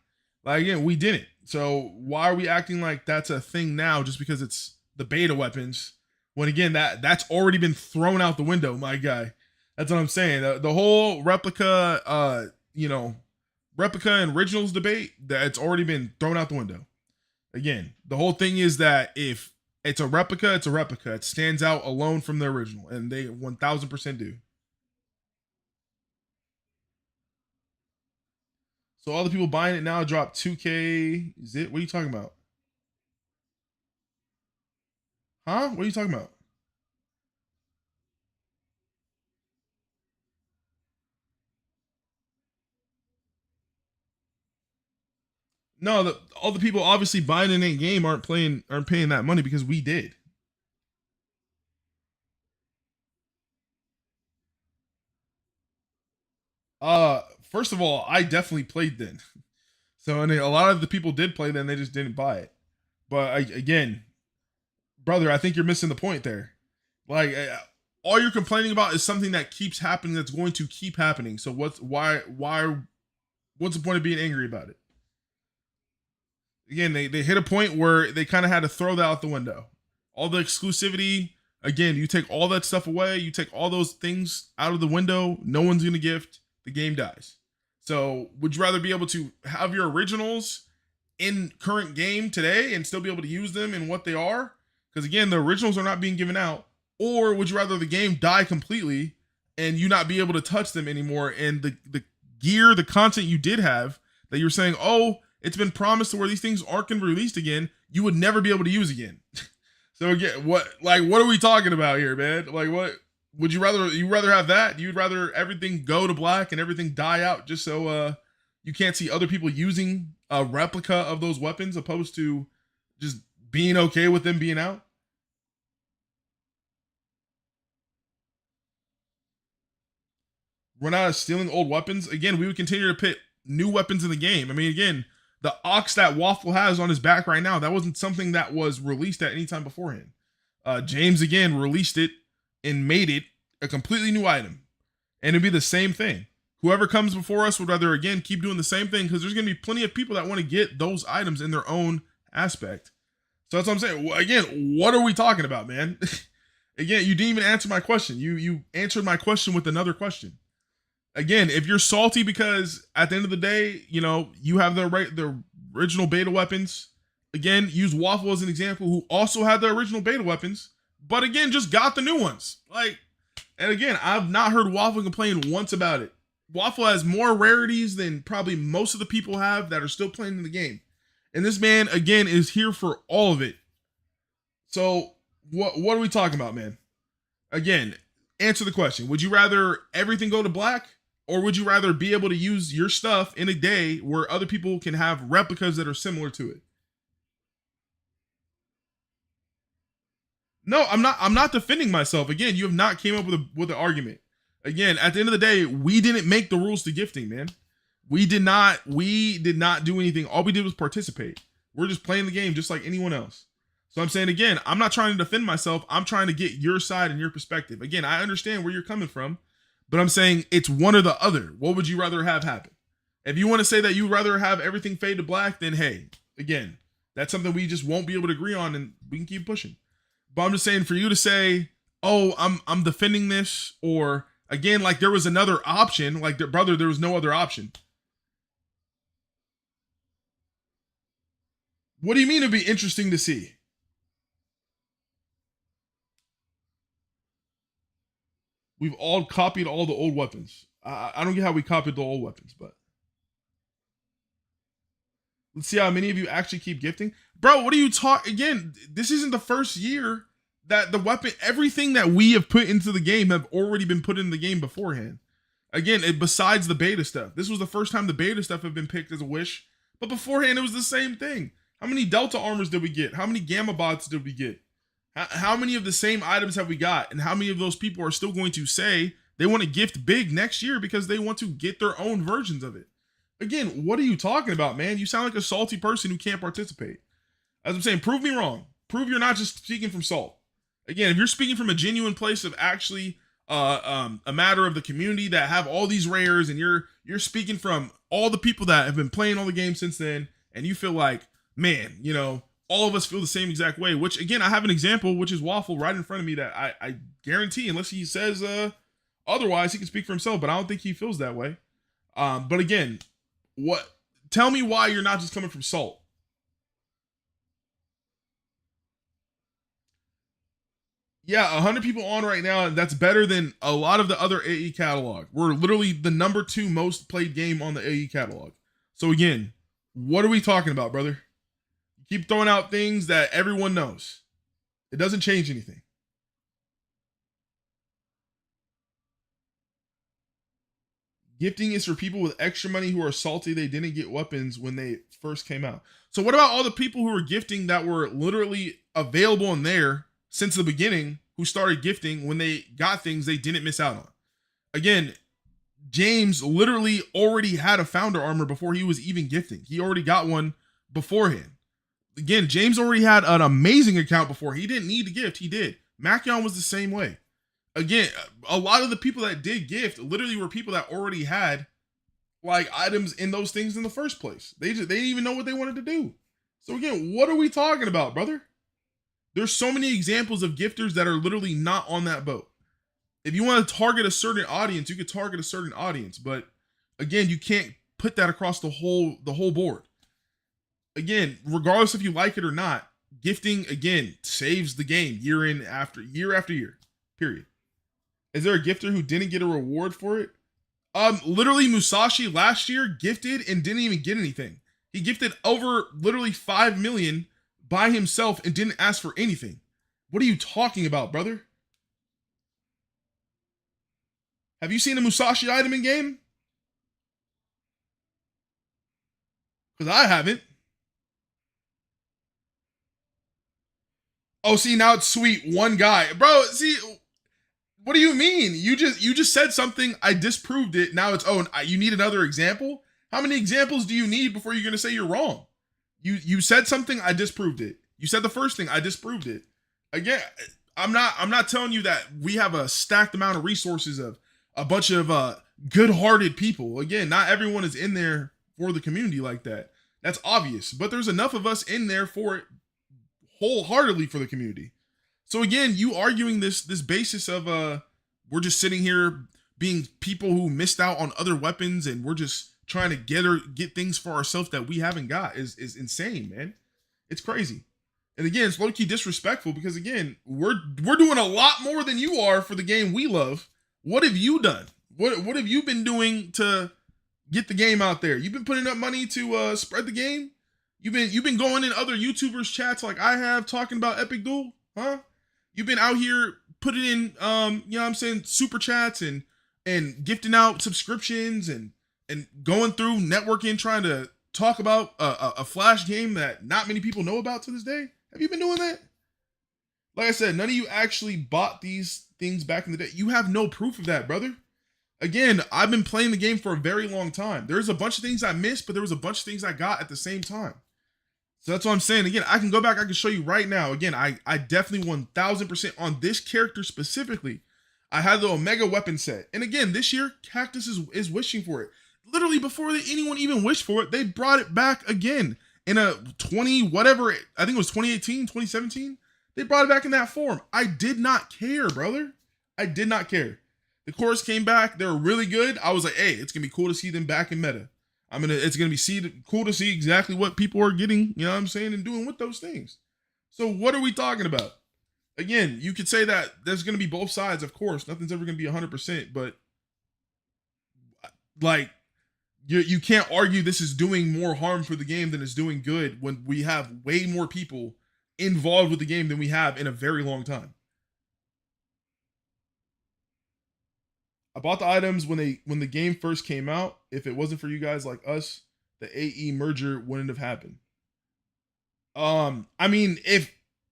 Like again, we didn't. So why are we acting like that's a thing now just because it's the beta weapons? When again that's already been thrown out the window, my guy. That's what I'm saying. The whole replica you know, replica and originals debate, that's already been thrown out the window. Again, the whole thing is that if it's a replica, it's a replica. It stands out alone from the original, and they 1000% do. So all the people buying it now drop 2K. Is it? What are you talking about? Huh? What are you talking about? No, all the people obviously buying in a game aren't paying that money because we did. First of all, I definitely played then. So and a lot of the people did play then, they just didn't buy it. But again, brother, I think you're missing the point there. Like all you're complaining about is something that keeps happening that's going to keep happening. So what's the point of being angry about it? Again, they hit a point where they kind of had to throw that out the window. All the exclusivity, again, you take all that stuff away, you take all those things out of the window, no one's gonna gift, the game dies. So would you rather be able to have your originals in current game today and still be able to use them in what they are? Because again, the originals are not being given out. Or would you rather the game die completely and you not be able to touch them anymore? And the gear, the content you did have that you're saying, oh, it's been promised to where these things aren't going to be released again, you would never be able to use again. So again, what are we talking about here, man? Like, what would you rather have that? You'd rather everything go to black and everything die out just so you can't see other people using a replica of those weapons opposed to just being okay with them being out? Run out of stealing old weapons. Again, we would continue to put new weapons in the game. I mean, again, the ox that Waffle has on his back right now, that wasn't something that was released at any time beforehand. James, again, released it and made it a completely new item. And it'd be the same thing. Whoever comes before us would rather, again, keep doing the same thing because there's going to be plenty of people that want to get those items in their own aspect. So that's what I'm saying. Again, what are we talking about, man? Again, you didn't even answer my question. You answered my question with another question. Again, if you're salty because at the end of the day, you know, you have the original beta weapons. Again, use Waffle as an example, who also had the original beta weapons, but again, just got the new ones. Like, and again, I've not heard Waffle complain once about it. Waffle has more rarities than probably most of the people have that are still playing in the game. And this man, again, is here for all of it. So what are we talking about, man? Again, answer the question. Would you rather everything go to black? Or would you rather be able to use your stuff in a day where other people can have replicas that are similar to it? No, I'm not defending myself. Again, you have not came up with an argument. Again, at the end of the day, we didn't make the rules to gifting, man. We did not do anything. All we did was participate. We're just playing the game just like anyone else. So I'm saying, again, I'm not trying to defend myself. I'm trying to get your side and your perspective. Again, I understand where you're coming from. But I'm saying it's one or the other. What would you rather have happen? If you want to say that you'd rather have everything fade to black, then hey, again, that's something we just won't be able to agree on and we can keep pushing. But I'm just saying for you to say, oh, I'm defending this, or again, like there was another option, like brother, there was no other option. What do you mean it'd be interesting to see? We've all copied all the old weapons. I don't get how we copied the old weapons, but let's see how many of you actually keep gifting. Bro, what are you talking? Again, this isn't the first year that the weapon, everything that we have put into the game have already been put in the game beforehand. Again, besides the beta stuff. This was the first time the beta stuff had been picked as a wish, but beforehand it was the same thing. How many Delta armors did we get? How many Gamma bots did we get? How many of the same items have we got? And how many of those people are still going to say they want to gift big next year because they want to get their own versions of it? Again, what are you talking about, man? You sound like a salty person who can't participate. As I'm saying, prove me wrong. Prove you're not just speaking from salt. Again, if you're speaking from a genuine place of actually a matter of the community that have all these rares, and you're speaking from all the people that have been playing all the games since then, and you feel like, man, you know, all of us feel the same exact way, which again, I have an example, which is Waffle right in front of me that I guarantee, unless he says otherwise, he can speak for himself, but I don't think he feels that way. But again, tell me why you're not just coming from salt. Yeah, 100 people on right now, and that's better than a lot of the other AE catalog. We're literally the number 2 most played game on the AE catalog. So again, what are we talking about, brother? Keep throwing out things that everyone knows. It doesn't change anything. Gifting is for people with extra money who are salty they didn't get weapons when they first came out. So what about all the people who were gifting that were literally available in there since the beginning, who started gifting when they got things they didn't miss out on? Again, James literally already had a founder armor before he was even gifting. He already got one beforehand. Again, James already had an amazing account before. He didn't need to gift. He did. Macion was the same way. Again, a lot of the people that did gift literally were people that already had like items in those things in the first place. They didn't even know what they wanted to do. So again, what are we talking about, brother? There's so many examples of gifters that are literally not on that boat. If you want to target a certain audience, you could target a certain audience, but again, you can't put that across the whole board. again, regardless if you like it or not, gifting again saves the game year in after year after year. Period. Is there a gifter who didn't get a reward for it? Literally Musashi last year gifted and didn't even get anything. He gifted over literally 5 million by himself and didn't ask for anything. What are you talking about, brother? Have you seen a Musashi item in game? Because I haven't. Oh, see, now it's sweet. One guy. Bro, see, what do you mean? You just said something, I disproved it. Now it's, oh, you need another example? How many examples do you need before you're going to say you're wrong? You said something, I disproved it. You said the first thing, I disproved it. Again, I'm not telling you that we have a stacked amount of resources of a bunch of good-hearted people. Again, not everyone is in there for the community like that. That's obvious, but there's enough of us in there for it wholeheartedly for the community. So again, you arguing this basis of we're just sitting here being people who missed out on other weapons and we're just trying to get things for ourselves that we haven't got is insane, man. It's crazy. And again, it's low-key disrespectful because again, we're doing a lot more than you are for the game we love. What have you done? What have you been doing to get the game out there? You've been putting up money to spread the game? You've been going in other YouTubers chats like I have talking about EPICDUEL, huh? You've been out here putting in you know what I'm saying, super chats and gifting out subscriptions and going through networking trying to talk about a flash game that not many people know about to this day. Have you been doing that? Like I said, none of you actually bought these things back in the day. You have no proof of that, brother. Again, I've been playing the game for a very long time. There's a bunch of things I missed, but there was a bunch of things I got at the same time. So that's what I'm saying. Again, I can go back. I can show you right now. Again, I definitely 1000% on this character specifically. I had the Omega weapon set. And again, this year, Cactus is wishing for it. Literally before anyone even wished for it, they brought it back again in a 20, whatever. I think it was 2018, 2017. They brought it back in that form. I did not care, brother. I did not care. The chorus came back. They were really good. I was like, hey, it's going to be cool to see them back in meta. It's going to be cool to see exactly what people are getting, you know what I'm saying, and doing with those things. So what are we talking about? Again, you could say that there's going to be both sides, of course. Nothing's ever going to be 100%, but like you can't argue this is doing more harm for the game than it's doing good when we have way more people involved with the game than we have in a very long time. I bought the items when the game first came out. If it wasn't for you guys like us, the AE merger wouldn't have happened. I mean, if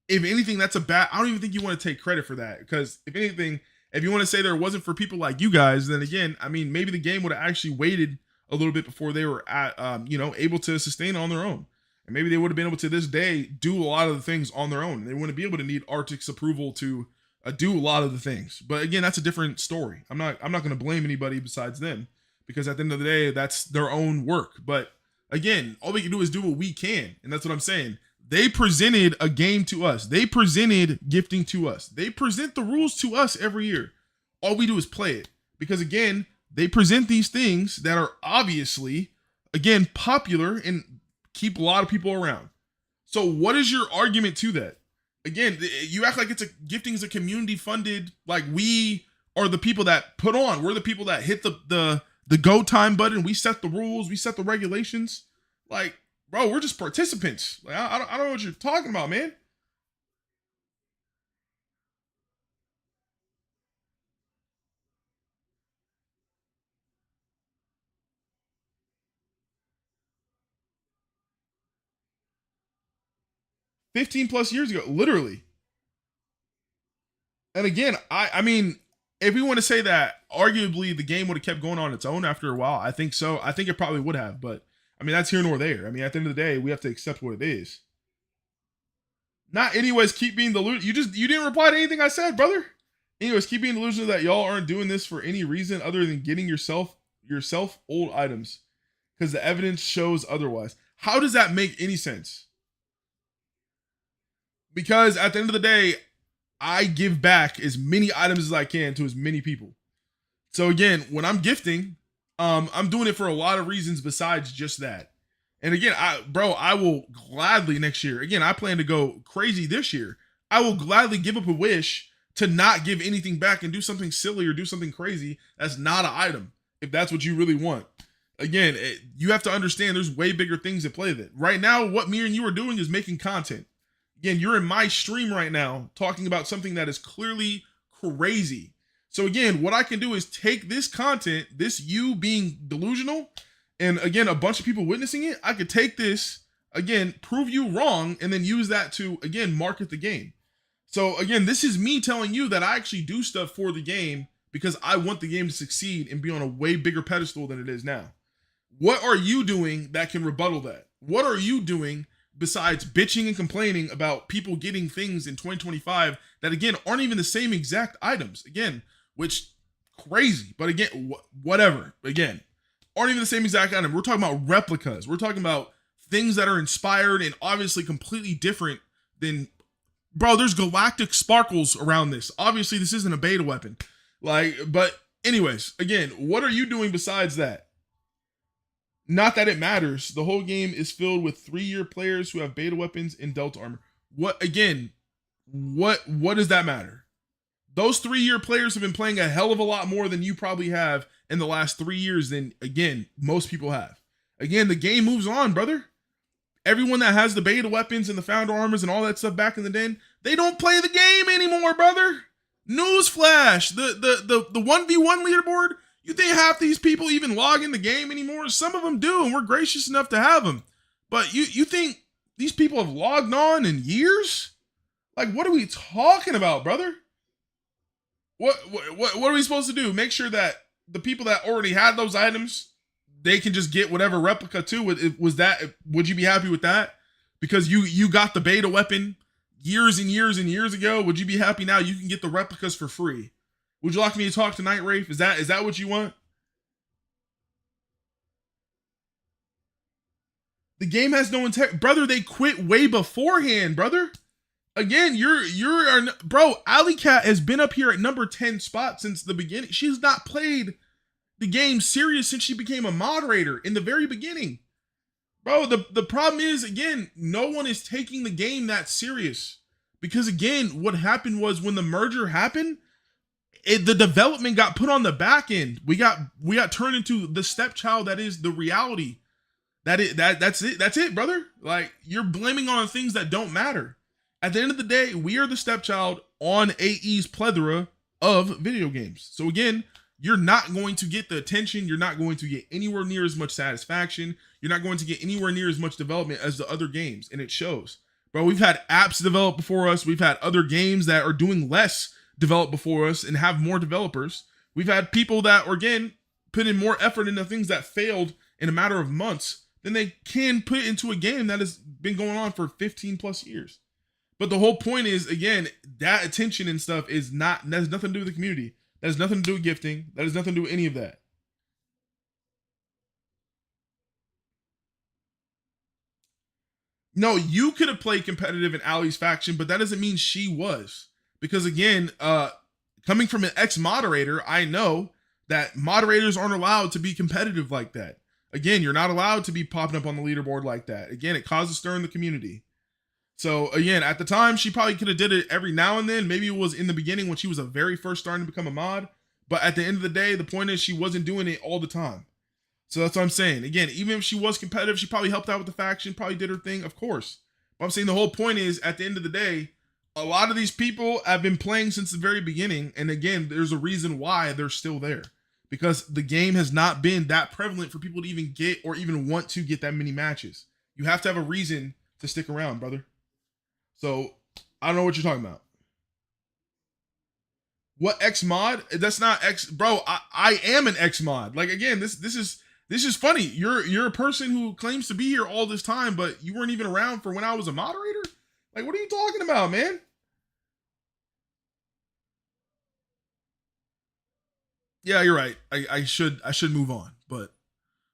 anything, that's a bad. I don't even think you want to take credit for that because if anything, if you want to say there wasn't for people like you guys, then again, I mean, maybe the game would have actually waited a little bit before they were able to sustain on their own, and maybe they would have been able to this day do a lot of the things on their own. They wouldn't be able to need Arctic's approval to do a lot of the things. But again, that's a different story. I'm not going to blame anybody besides them because at the end of the day, that's their own work. But again, all we can do is do what we can, and that's what I'm saying. They presented a game to us. They presented gifting to us. They present the rules to us every year. All we do is play it because again, they present these things that are obviously, again, popular and keep a lot of people around. So what is your argument to that? Again, you act like gifting is a community funded, like we are the people that put on. We're the people that hit the go time button. We set the rules. We set the regulations. Like, bro, we're just participants. Like, I don't know what you're talking about, man. +15 years ago, literally. And again, I mean, if we want to say that arguably the game would have kept going on its own after a while, I think so. I think it probably would have, but I mean, that's here nor there. I mean, at the end of the day, we have to accept what it is. Not anyways, keep being delusional. You didn't reply to anything I said, brother. Anyways, keep being delusional that y'all aren't doing this for any reason other than getting yourself old items because the evidence shows otherwise. How does that make any sense? Because at the end of the day, I give back as many items as I can to as many people. So again, when I'm gifting, I'm doing it for a lot of reasons besides just that. And again, I will gladly next year. Again, I plan to go crazy this year. I will gladly give up a wish to not give anything back and do something silly or do something crazy that's not an item if that's what you really want. Again, you have to understand there's way bigger things at play that right now what me and you are doing is making content. Again, you're in my stream right now talking about something that is clearly crazy. So again, what I can do is take this content, this you being delusional, and again, a bunch of people witnessing it, I could take this, again, prove you wrong, and then use that to, again, market the game. So again, this is me telling you that I actually do stuff for the game because I want the game to succeed and be on a way bigger pedestal than it is now. What are you doing that can rebuttal that? What are you doing besides bitching and complaining about people getting things in 2025 that, again, aren't even the same exact items? Again, which crazy, but again, whatever. Again, aren't even the same exact item. We're talking about replicas. We're talking about things that are inspired and obviously completely different than, bro, there's galactic sparkles around this. Obviously, this isn't a beta weapon. But anyways, again, what are you doing besides that? Not that it matters. The whole game is filled with 3-year players who have beta weapons and Delta armor. What does that matter? Those 3-year players have been playing a hell of a lot more than you probably have in the last 3 years than, again, most people have. Again, the game moves on, brother. Everyone that has the beta weapons and the founder armors and all that stuff back in the den, they don't play the game anymore, brother. Newsflash, the 1v1 leaderboard, you think half these people even log in the game anymore? Some of them do, and we're gracious enough to have them. But you think these people have logged on in years? Like, what are we talking about, brother? What are we supposed to do? Make sure that the people that already had those items, they can just get whatever replica too. Would you be happy with that? Because you got the beta weapon years and years and years ago. Would you be happy now you can get the replicas for free? Would you like me to talk to Night Wraith? Is that what you want? The game has no integrity, brother. They quit way beforehand, brother. Again, bro. Alley Cat has been up here at number 10 spot since the beginning. She's not played the game serious since she became a moderator in the very beginning, bro. The problem is, again, no one is taking the game that serious because, again, what happened was when the merger happened, the development got put on the back end. We got turned into the stepchild that is the reality. That's it, brother. Like, you're blaming on things that don't matter. At the end of the day, we are the stepchild on AE's plethora of video games. So again, you're not going to get the attention. You're not going to get anywhere near as much satisfaction. You're not going to get anywhere near as much development as the other games, and it shows. Bro, we've had apps developed before us. We've had other games that are doing less developed before us and have more developers. We've had people that, again, put in more effort into things that failed in a matter of months than they can put into a game that has been going on for 15 plus years. But the whole point is, again, that attention and stuff that has nothing to do with the community. That has nothing to do with gifting. That has nothing to do with any of that. No, you could have played competitive in Allie's faction, but that doesn't mean she was. Because again, coming from an ex-moderator, I know that moderators aren't allowed to be competitive like that. Again, you're not allowed to be popping up on the leaderboard like that. Again, it causes stir in the community. So again, at the time, she probably could have did it every now and then. Maybe it was in the beginning when she was a very first starting to become a mod. But at the end of the day, the point is she wasn't doing it all the time. So that's what I'm saying. Again, even if she was competitive, she probably helped out with the faction, probably did her thing, of course. But I'm saying the whole point is, at the end of the day, a lot of these people have been playing since the very beginning. And again, there's a reason why they're still there. Because the game has not been that prevalent for people to even get or even want to get that many matches. You have to have a reason to stick around, brother. So I don't know what you're talking about. What X mod? That's not X, bro. I am an X mod. Like, again, this is funny. You're a person who claims to be here all this time, but you weren't even around for when I was a moderator. Like, what are you talking about, man? Yeah, you're right. I should move on, but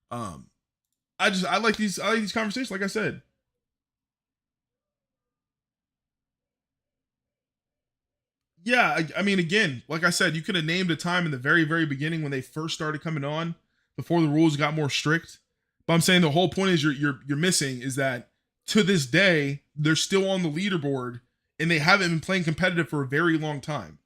I like these conversations. Like I said. Yeah, I mean, again, like I said, you could have named a time in the very, very beginning when they first started coming on, before the rules got more strict. But I'm saying the whole point is you're missing is that to this day they're still on the leaderboard and they haven't been playing competitive for a very long time.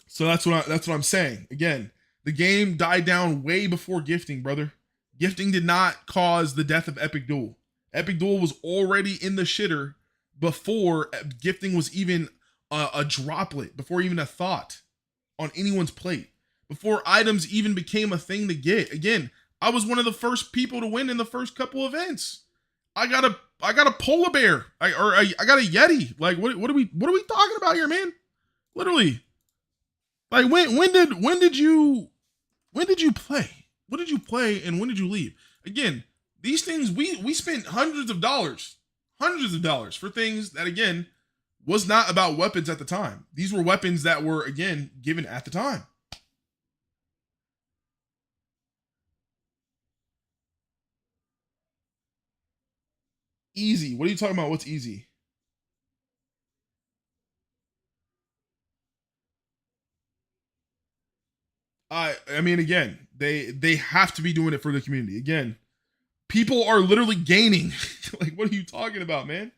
So that's what I'm saying. Again, the game died down way before gifting, brother. Gifting did not cause the death of Epic Duel. Epic Duel was already in the shitter before gifting was even a droplet, before even a thought on anyone's plate, before items even became a thing to get. Again, I was one of the first people to win in the first couple events. I got a polar bear. I got a Yeti. Like what are we talking about here, man? Literally. Like when did you play? When did you play and when did you leave? Again, these things we spent hundreds of dollars for things that again was not about weapons at the time. These were weapons that were again given at the time. Easy. What are you talking about? What's easy? I mean again, they have to be doing it for the community. Again, people are literally gaining. Like what are you talking about, man?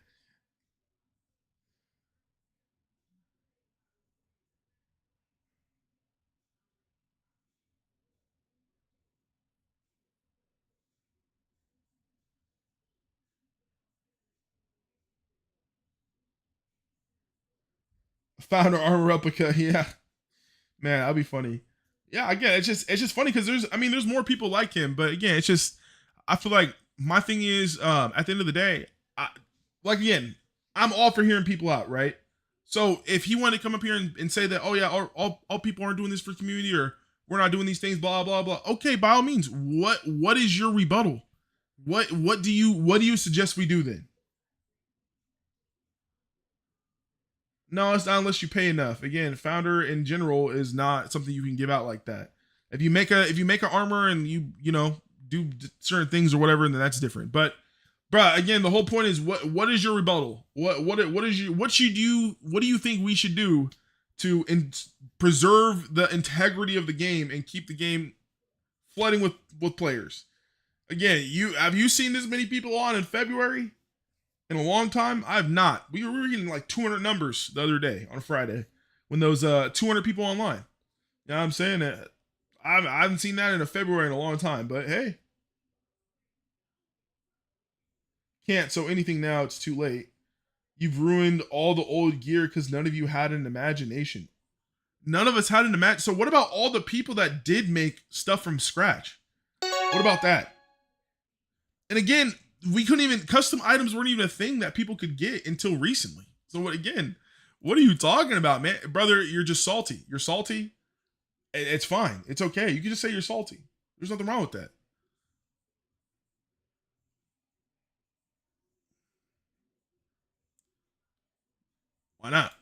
Found an armor replica. Yeah. Man, that'd be funny. Yeah, again, it's just funny because there's more people like him, but again, it's just I feel like my thing is at the end of the day, like again, I'm all for hearing people out, right? So if he wanted to come up here and say that, oh yeah, all people aren't doing this for community or we're not doing these things, blah blah blah. Okay, by all means, what is your rebuttal? What do you suggest we do then? No, it's not unless you pay enough. Again, founder in general is not something you can give out like that. If you make an armor and you know do certain things or whatever, then that's different. But bruh, again, the whole point is what is your rebuttal? What is your what do you think we should do to preserve the integrity of the game and keep the game flooding with players? Again, you seen this many people on in February? In a long time. I have not. We were getting like 200 numbers the other day on a Friday when those 200 people online. You know what I'm saying? I haven't seen that in a February in a long time. But hey, can't. So anything now, it's too late. You've ruined all the old gear because none of you had an imagination. None of us had an imagine. So what about all the people that did make stuff from scratch? What about that? And again, we couldn't even custom items weren't even a thing that people could get until recently. So what again? What are you talking about, man? Brother, you're just salty. You're salty. It's fine. It's okay. You can just say you're salty. There's nothing wrong with that. Why not?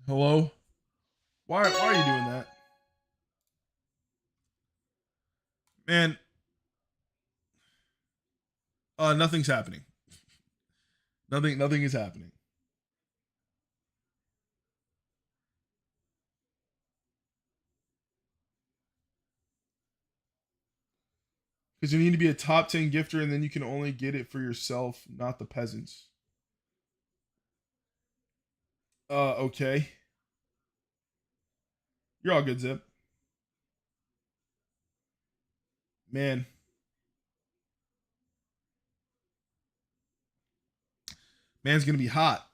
Hello? Why are you doing that? Man, nothing's happening. Nothing is happening. Because you need to be a top 10 gifter and then you can only get it for yourself, not the peasants. Okay. You're all good, Zip. Man, man's gonna be hot.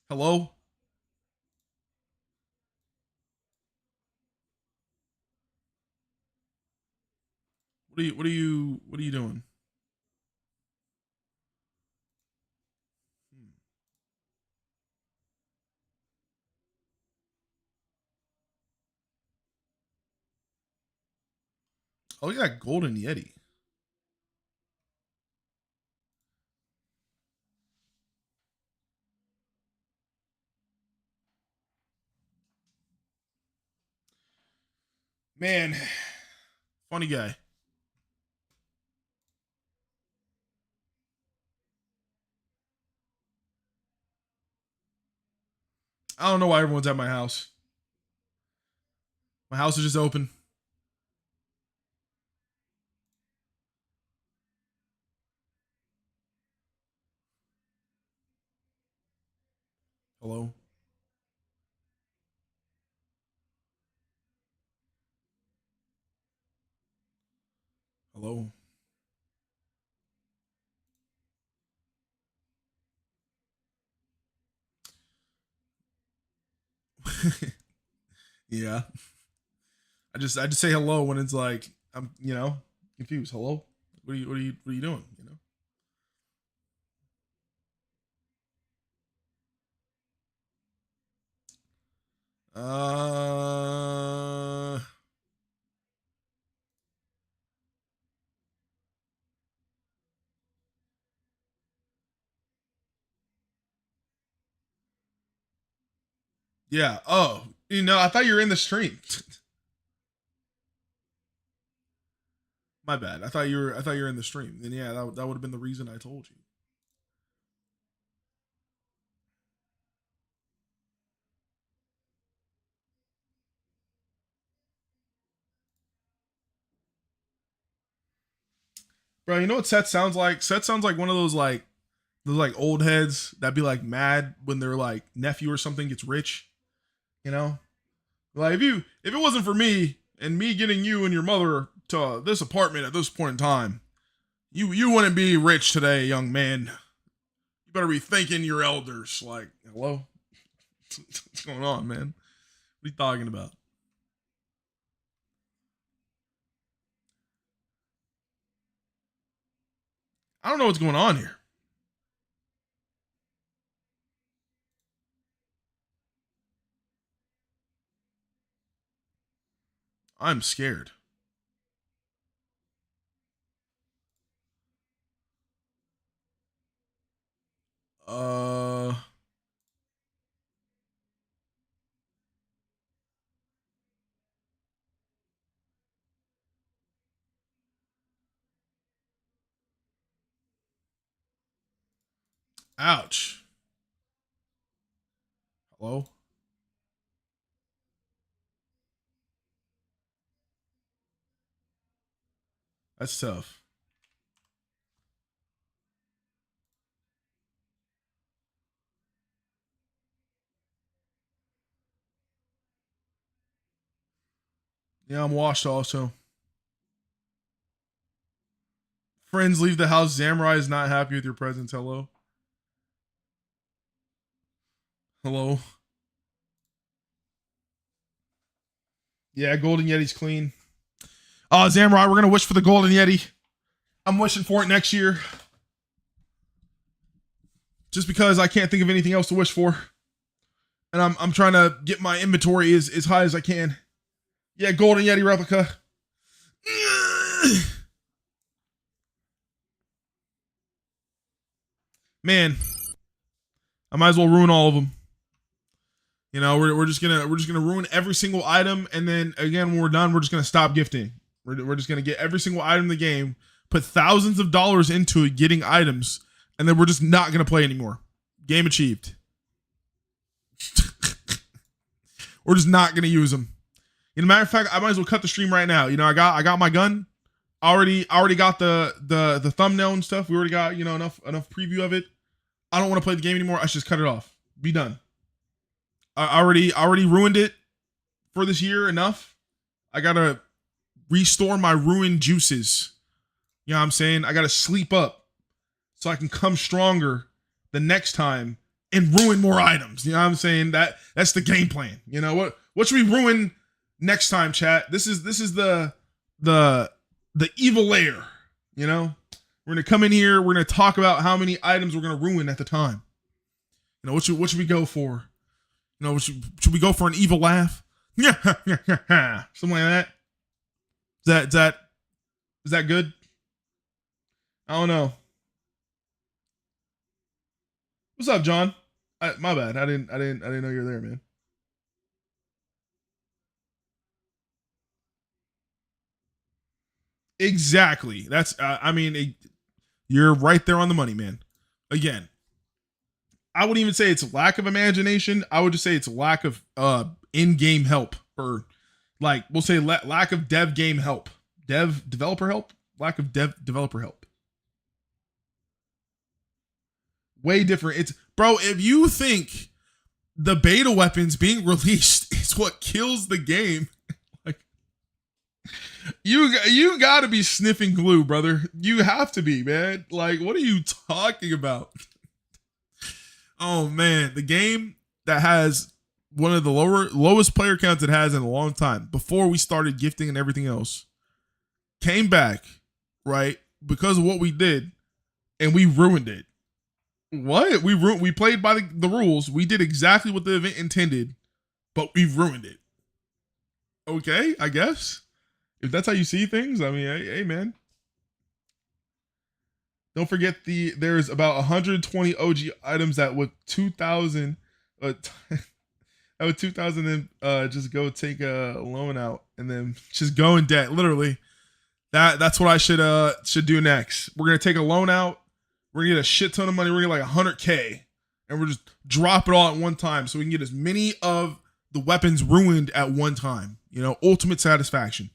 Hello? What are you doing? Hmm. Oh, look at that golden Yeti. Man, funny guy. I don't know why everyone's at my house. My house is just open. Hello? Hello? Yeah. I just say hello when it's like I'm, confused. Hello? What are you doing? Uh yeah. Oh, I thought you were in the stream. My bad. I thought you were in the stream. Then yeah, that would have been the reason I told you. Bro, you know what Seth sounds like? Seth sounds like one of those old heads that be like mad when their like nephew or something gets rich, you know? Like if it wasn't for me and me getting you and your mother to this apartment at this point in time, you wouldn't be rich today, young man. You better be thanking your elders. Like, hello? What's going on, man? What are you talking about? I don't know what's going on here. I'm scared. Uh ouch. Hello? That's tough. Yeah, I'm washed also. Friends leave the house. Samurai is not happy with your presence. Hello? Hello? Yeah, Golden Yeti's clean. Samurai, we're gonna wish for the Golden Yeti. I'm wishing for it next year. Just because I can't think of anything else to wish for. And I'm trying to get my inventory as high as I can. Yeah, Golden Yeti replica. Man, I might as well ruin all of them. We're just gonna ruin every single item, and then again when we're done, we're just gonna stop gifting. We're just gonna get every single item in the game, put thousands of dollars into it, getting items, and then we're just not gonna play anymore. Game achieved. We're just not gonna use them. Matter of fact, I might as well cut the stream right now. I got my gun. Already got the thumbnail and stuff. We already got enough preview of it. I don't want to play the game anymore. I should just cut it off. Be done. I already ruined it for this year enough. I gotta restore my ruined juices. You know what I'm saying? I gotta sleep up so I can come stronger the next time and ruin more items. You know what I'm saying? That's the game plan. What should we ruin next time, chat? This is the evil layer. We're gonna come in here. We're gonna talk about how many items we're gonna ruin at the time. What should we go for? Should we go for an evil laugh? Yeah, something like that. Is that Is that good? I don't know. What's up, John? My bad. I didn't know you're there, man. Exactly. That's. I mean, you're right there on the money, man. Again, I wouldn't even say it's lack of imagination. I would just say it's lack of in-game help, or like we'll say lack of dev game help, developer help, lack of developer help. Way different. It's bro. If you think the beta weapons being released is what kills the game, like you got to be sniffing glue, brother. You have to be, man. Like, what are you talking about? Oh man, the game that has one of the lowest player counts it has in a long time before we started gifting and everything else came back, right? Because of what we did, and we ruined it. What? We played by the rules. We did exactly what the event intended, but we ruined it. Okay, I guess. If that's how you see things, I mean, hey man. Don't forget there's about 120 OG items that with 2,000 with 2,000 and just go take a loan out and then just go in debt. Literally. That's what I should do next. We're gonna take a loan out. We're gonna get a shit ton of money. We're gonna get like 100K, and we're just drop it all at one time so we can get as many of the weapons ruined at one time. You know, ultimate satisfaction.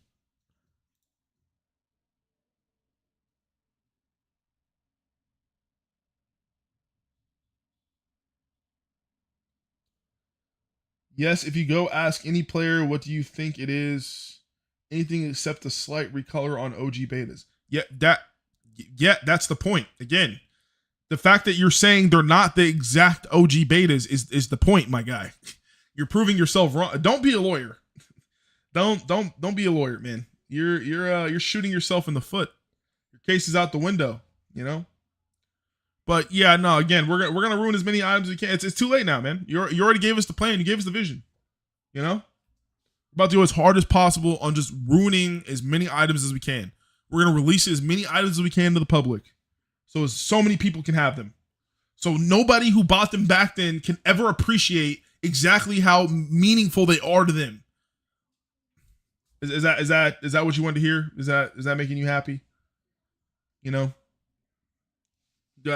Yes, if you go ask any player, what do you think it is? Anything except a slight recolor on OG betas. Yeah, that's the point. Again, the fact that you're saying they're not the exact OG betas is the point, my guy. You're proving yourself wrong. Don't be a lawyer. Don't be a lawyer, man. You're shooting yourself in the foot. Your case is out the window, you know? But yeah, no, again, we're gonna ruin as many items as we can. It's too late now, man. You already gave us the plan, you gave us the vision. You know? We're about to go as hard as possible on just ruining as many items as we can. We're gonna release as many items as we can to the public. So many people can have them. So nobody who bought them back then can ever appreciate exactly how meaningful they are to them. Is that what you wanted to hear? Is that making you happy? You know?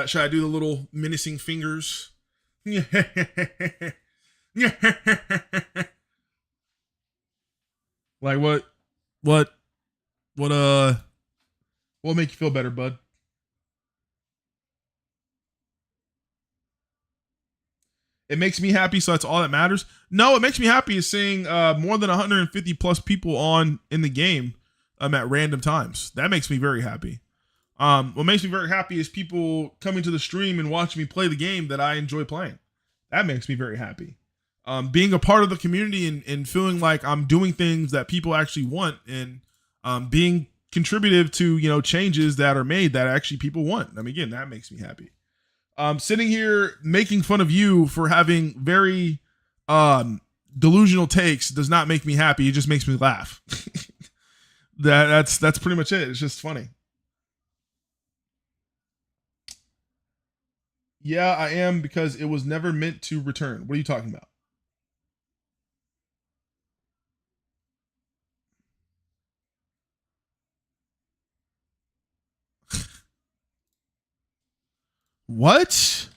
Should I do the little menacing fingers? Like what will make you feel better, bud? It makes me happy, so that's all that matters. No, what makes me happy is seeing more than 150 plus people on in the game at random times. That makes me very happy. What makes me very happy is people coming to the stream and watching me play the game that I enjoy playing. That makes me very happy. Being a part of the community and feeling like I'm doing things that people actually want, and being contributive to, you know, changes that are made that actually people want. I mean, again, that makes me happy. Sitting here making fun of you for having very delusional takes does not make me happy. It just makes me laugh. That's pretty much it. It's just funny. Yeah, I am, because it was never meant to return. What are you talking about? What?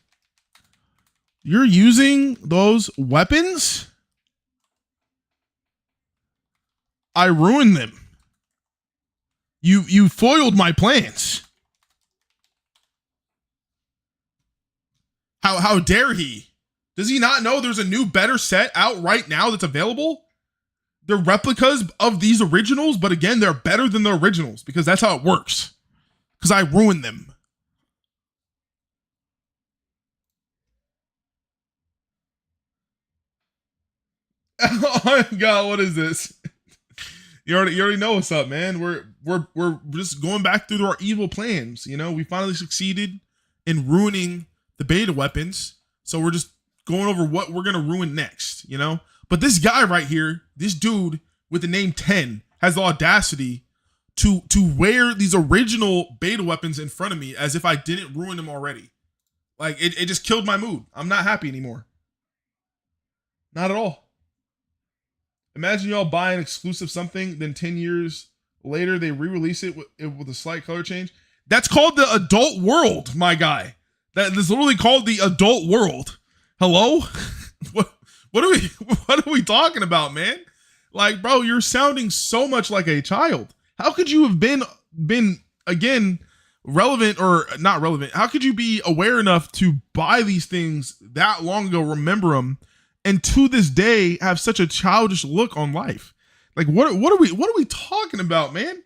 You're using those weapons? I ruined them. You foiled my plans. How dare he? Does he not know there's a new better set out right now that's available? They're replicas of these originals, but again, they're better than the originals because that's how it works. Because I ruined them. Oh my god, what is this? You already know what's up, man. We're just going back through our evil plans. You know, we finally succeeded in ruining the beta weapons. So we're just going over what we're gonna ruin next, you know? But this guy right here, this dude with the name 10, has the audacity to wear these original beta weapons in front of me as if I didn't ruin them already. Like it just killed my mood. I'm not happy anymore. Not at all. Imagine y'all buy an exclusive something, then 10 years later they re-release it with a slight color change. That's called the adult world, my guy. That is literally called the adult world. Hello? What are we talking about, man? Like, bro, you're sounding so much like a child. How could you have been again relevant or not relevant? How could you be aware enough to buy these things that long ago, remember them, and to this day have such a childish look on life? Like, what are we talking about, man?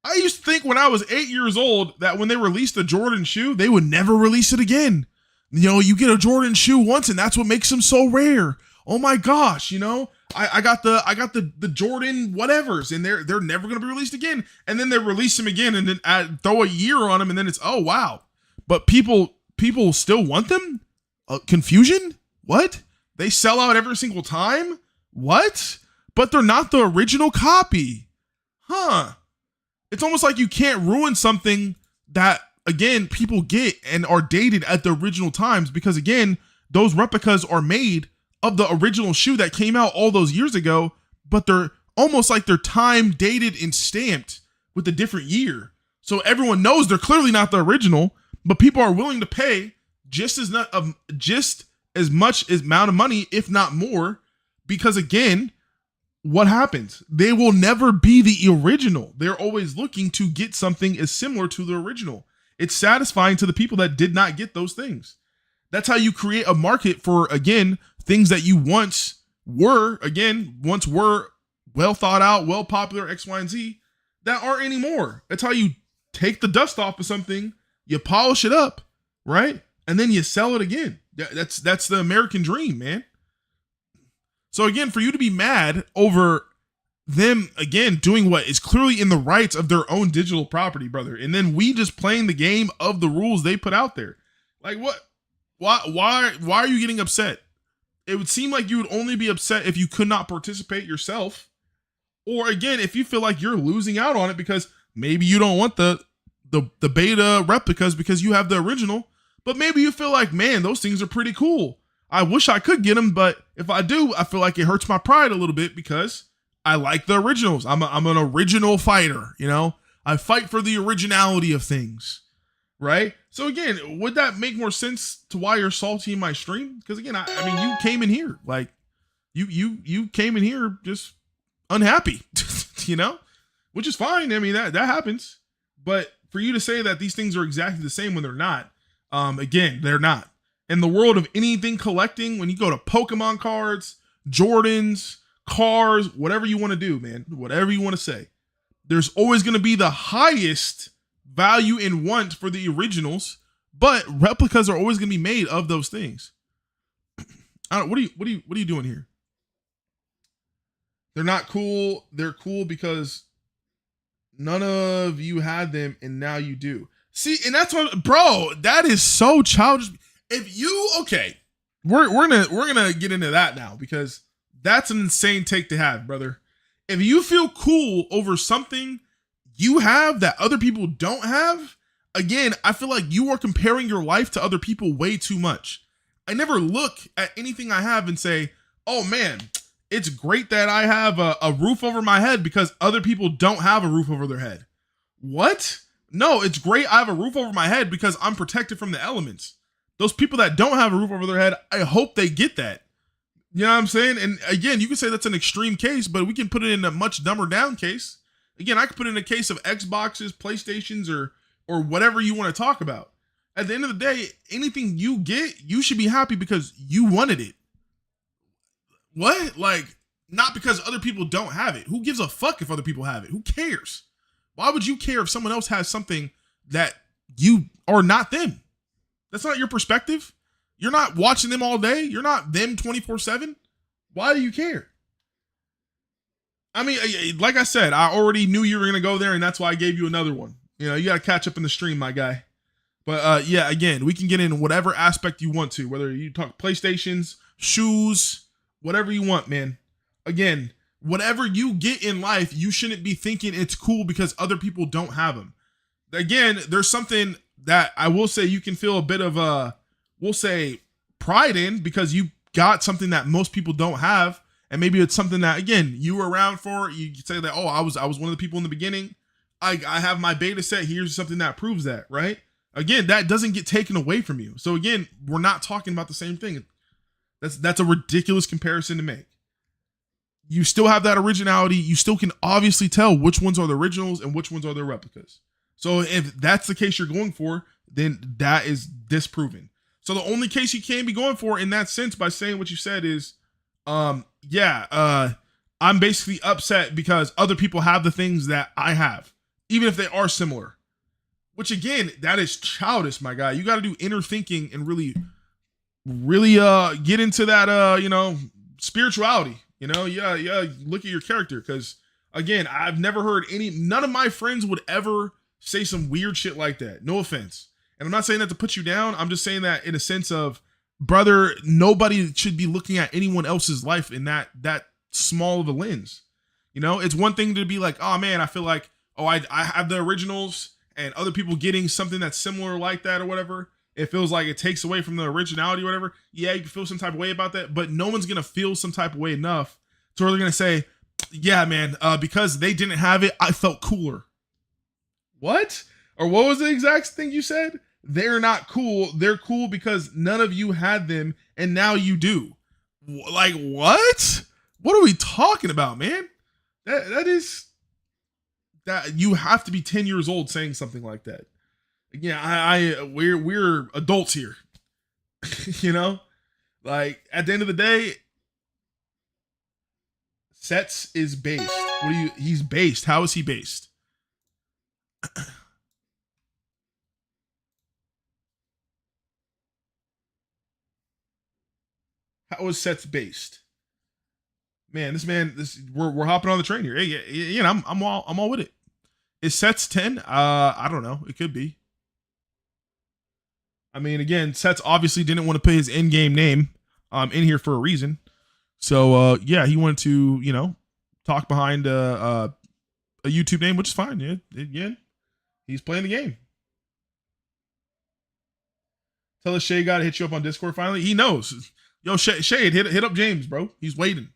I used to think when I was 8 years old that when they released the Jordan shoe, they would never release it again. You know, you get a Jordan shoe once and that's what makes them so rare. Oh my gosh, you know, I got the Jordan whatevers and they're never going to be released again. And then they release them again and then throw a year on them and then it's, oh wow. But people still want them? Confusion? What? They sell out every single time? What? But they're not the original copy. Huh. It's almost like you can't ruin something that, again, people get and are dated at the original times because, again, those replicas are made of the original shoe that came out all those years ago, but they're almost like they're time dated and stamped with a different year. So everyone knows they're clearly not the original, but people are willing to pay just as much amount of money, if not more, because, again, what happens? They will never be the original. They're always looking to get something as similar to the original. It's satisfying to the people that did not get those things. That's how you create a market for, again, things that you once were well thought out, well popular, X, Y, and Z, that aren't anymore. That's how you take the dust off of something, you polish it up, right? And then you sell it again. That's the American dream, man. So again, for you to be mad over them, again, doing what is clearly in the rights of their own digital property, brother, and then we just playing the game of the rules they put out there. Like what? Why are you getting upset? It would seem like you would only be upset if you could not participate yourself. Or again, if you feel like you're losing out on it because maybe you don't want the beta replicas because you have the original, but maybe you feel like, man, those things are pretty cool. I wish I could get them, but if I do, I feel like it hurts my pride a little bit because I like the originals. I'm an original fighter, you know? I fight for the originality of things, right? So again, would that make more sense to why you're salty in my stream? Because again, I mean, you came in here, like, you came in here just unhappy, you know? Which is fine. I mean, that happens. But for you to say that these things are exactly the same when they're not, again, they're not. In the world of anything collecting, when you go to Pokemon cards, Jordans, cars, whatever you want to do, man, whatever you want to say, there's always going to be the highest value and want for the originals, but replicas are always going to be made of those things. I don't, what are you doing here? They're not cool. They're cool because none of you had them and now you do. See, and that's what, bro, that is so childish. If you, okay, we're gonna get into that now because that's an insane take to have, brother. If you feel cool over something you have that other people don't have, again, I feel like you are comparing your life to other people way too much. I never look at anything I have and say, oh man, it's great that I have a roof over my head because other people don't have a roof over their head. What? No, it's great I have a roof over my head because I'm protected from the elements. Those people that don't have a roof over their head, I hope they get that. You know what I'm saying? And again, you can say that's an extreme case, but we can put it in a much dumber down case. Again, I could put it in a case of Xboxes, PlayStations, or whatever you want to talk about. At the end of the day, anything you get, you should be happy because you wanted it. What? Like, not because other people don't have it. Who gives a fuck if other people have it? Who cares? Why would you care if someone else has something that you are not them? That's not your perspective. You're not watching them all day. You're not them 24/7. Why do you care? I mean, like I said, I already knew you were going to go there, and that's why I gave you another one. You know, you got to catch up in the stream, my guy. But yeah, again, we can get in whatever aspect you want to, whether you talk PlayStations, shoes, whatever you want, man. Again, Whatever you get in life, you shouldn't be thinking it's cool because other people don't have them. Again, there's something that I will say you can feel a bit of we'll say pride in, because you got something that most people don't have. And maybe it's something that, again, you were around for. You say that, oh, I was one of the people in the beginning. I have my beta set. Here's something that proves that, right? Again, that doesn't get taken away from you. So again, we're not talking about the same thing. That's a ridiculous comparison to make. You still have that originality. You still can obviously tell which ones are the originals and which ones are the replicas. So if that's the case you're going for, then that is disproven. So the only case you can be going for in that sense by saying what you said is, I'm basically upset because other people have the things that I have, even if they are similar. Which again, that is childish, my guy. You got to do inner thinking and really get into that spirituality. Look at your character, because again, I've never heard none of my friends would ever say some weird shit like that. No offense. And I'm not saying that to put you down. I'm just saying that in a sense of, brother, nobody should be looking at anyone else's life in that small of a lens. It's one thing to be like, oh man, I feel like, I have the originals, and other people getting something that's similar like that or whatever. It feels like it takes away from the originality or whatever. Yeah, you can feel some type of way about that, but no one's going to feel some type of way enough to where they're going to say, yeah, man, because they didn't have it, I felt cooler. What? Or what was the exact thing you said? They're not cool. They're cool because none of you had them, and now you do. Like, what? What are we talking about, man? That you have to be 10 years old saying something like that. Yeah, we're adults here. Like at the end of the day, Sets is based. He's based. How is he based? How is Sets based? Man, we're hopping on the train here. Hey, I'm all with it. Is Sets 10? I don't know. It could be. I mean, again, Sets obviously didn't want to put his in-game name in here for a reason. So he wanted to, talk behind a YouTube name, which is fine. Yeah, again, he's playing the game. Tell us Shay got to hit you up on Discord finally. He knows. Yo, Shay, hit up James, bro. He's waiting.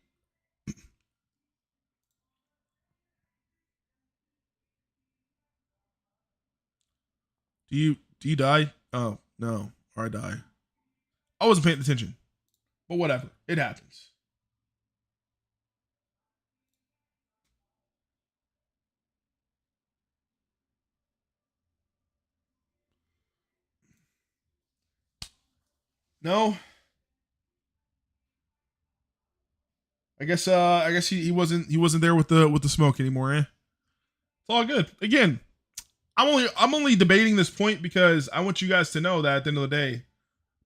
Do you die? Oh, no. Or I die. I wasn't paying attention. But whatever. It happens. No. I guess he wasn't there with the smoke anymore, eh? It's all good. Again, I'm only debating this point because I want you guys to know that at the end of the day,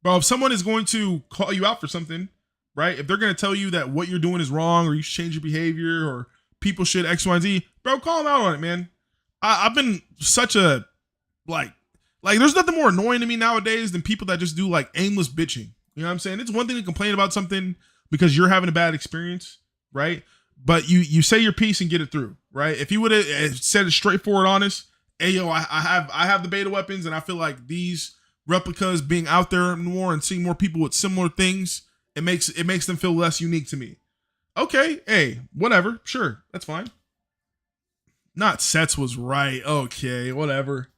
bro, if someone is going to call you out for something, right? If they're going to tell you that what you're doing is wrong, or you should change your behavior, or people should X, Y, and Z, bro, call them out on it, man. I've been such a like there's nothing more annoying to me nowadays than people that just do like aimless bitching. You know what I'm saying? It's one thing to complain about something because you're having a bad experience, right? But you say your piece and get it through, right? If you would have said it straightforward, honest, hey yo, I have the beta weapons, and I feel like these replicas being out there more and seeing more people with similar things, it makes them feel less unique to me. Okay, hey, whatever, sure, that's fine. Not Sets was right. Okay, whatever.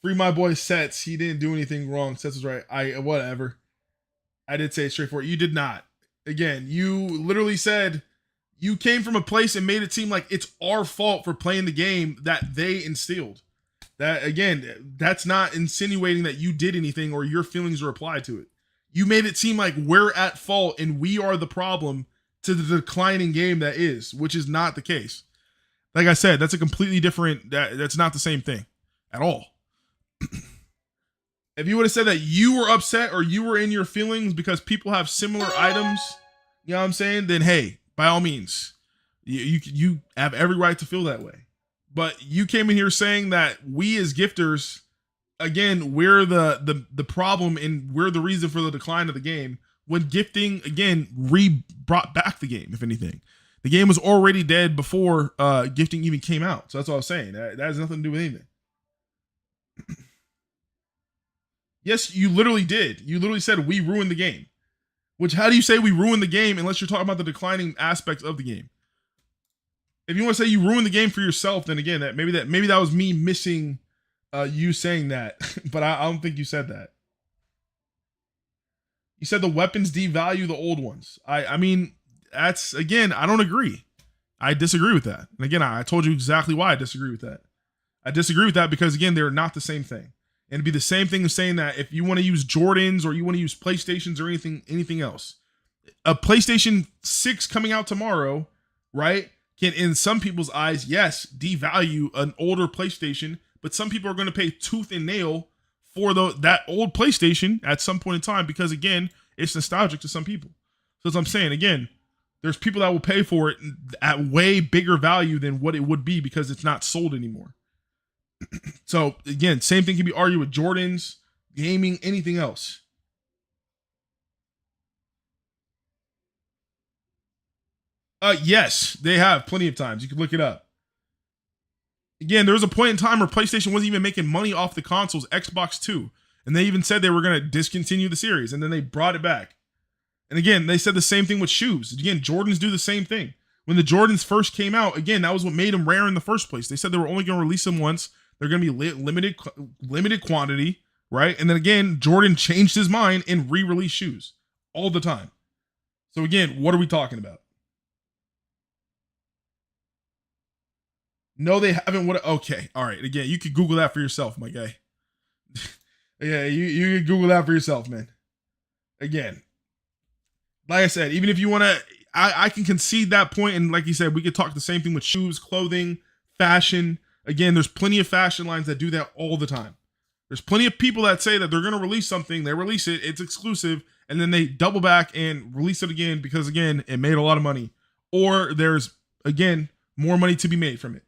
Free my boy Sets. He didn't do anything wrong. Sets was right. Whatever. I did say it straightforward. You did not. Again, you literally said you came from a place and made it seem like it's our fault for playing the game that they instilled. That again, that's not insinuating that you did anything or your feelings are applied to it. You made it seem like we're at fault and we are the problem to the declining game that is, which is not the case. Like I said, that's a completely different, that's not the same thing at all. If you would have said that you were upset or you were in your feelings because people have similar items, you know what I'm saying? Then hey, by all means, you have every right to feel that way. But you came in here saying that we as gifters, again, we're the problem and we're the reason for the decline of the game, when gifting again brought back the game, if anything. The game was already dead before gifting even came out. So that's what I was saying. That has nothing to do with anything. Yes, you literally did. You literally said we ruined the game. Which, how do you say we ruined the game unless you're talking about the declining aspects of the game? If you want to say you ruined the game for yourself, then again, maybe that was me missing you saying that. But I don't think you said that. You said the weapons devalue the old ones. I mean, that's, again, I don't agree. I disagree with that. And again, I told you exactly why I disagree with that. I disagree with that because, again, they're not the same thing. And it'd be the same thing as saying that if you want to use Jordans or you want to use PlayStations or anything else, a PlayStation 6 coming out tomorrow, right, can, in some people's eyes, yes, devalue an older PlayStation, but some people are going to pay tooth and nail for that old PlayStation at some point in time because, again, it's nostalgic to some people. So as I'm saying, again, there's people that will pay for it at way bigger value than what it would be because it's not sold anymore. So again, same thing can be argued with Jordans, gaming, anything else. Yes, they have plenty of times. You can look it up. Again, there was a point in time where PlayStation wasn't even making money off the consoles, Xbox too. And they even said they were going to discontinue the series, and then they brought it back. And again, they said the same thing with shoes. Again, Jordans do the same thing. When the Jordans first came out, again, that was what made them rare in the first place. They said they were only going to release them once. They're going to be limited quantity, right? And then again, Jordan changed his mind and re-released shoes all the time. So again, what are we talking about? No, they haven't. Okay, all right. Again, you could Google that for yourself, my guy. Yeah, you can Google that for yourself, man. Again, like I said, even if you want to, I can concede that point. And like you said, we could talk the same thing with shoes, clothing, fashion. Again, there's plenty of fashion lines that do that all the time. There's plenty of people that say that they're going to release something, they release it, it's exclusive, and then they double back and release it again because, again, it made a lot of money. Or there's, again, more money to be made from it.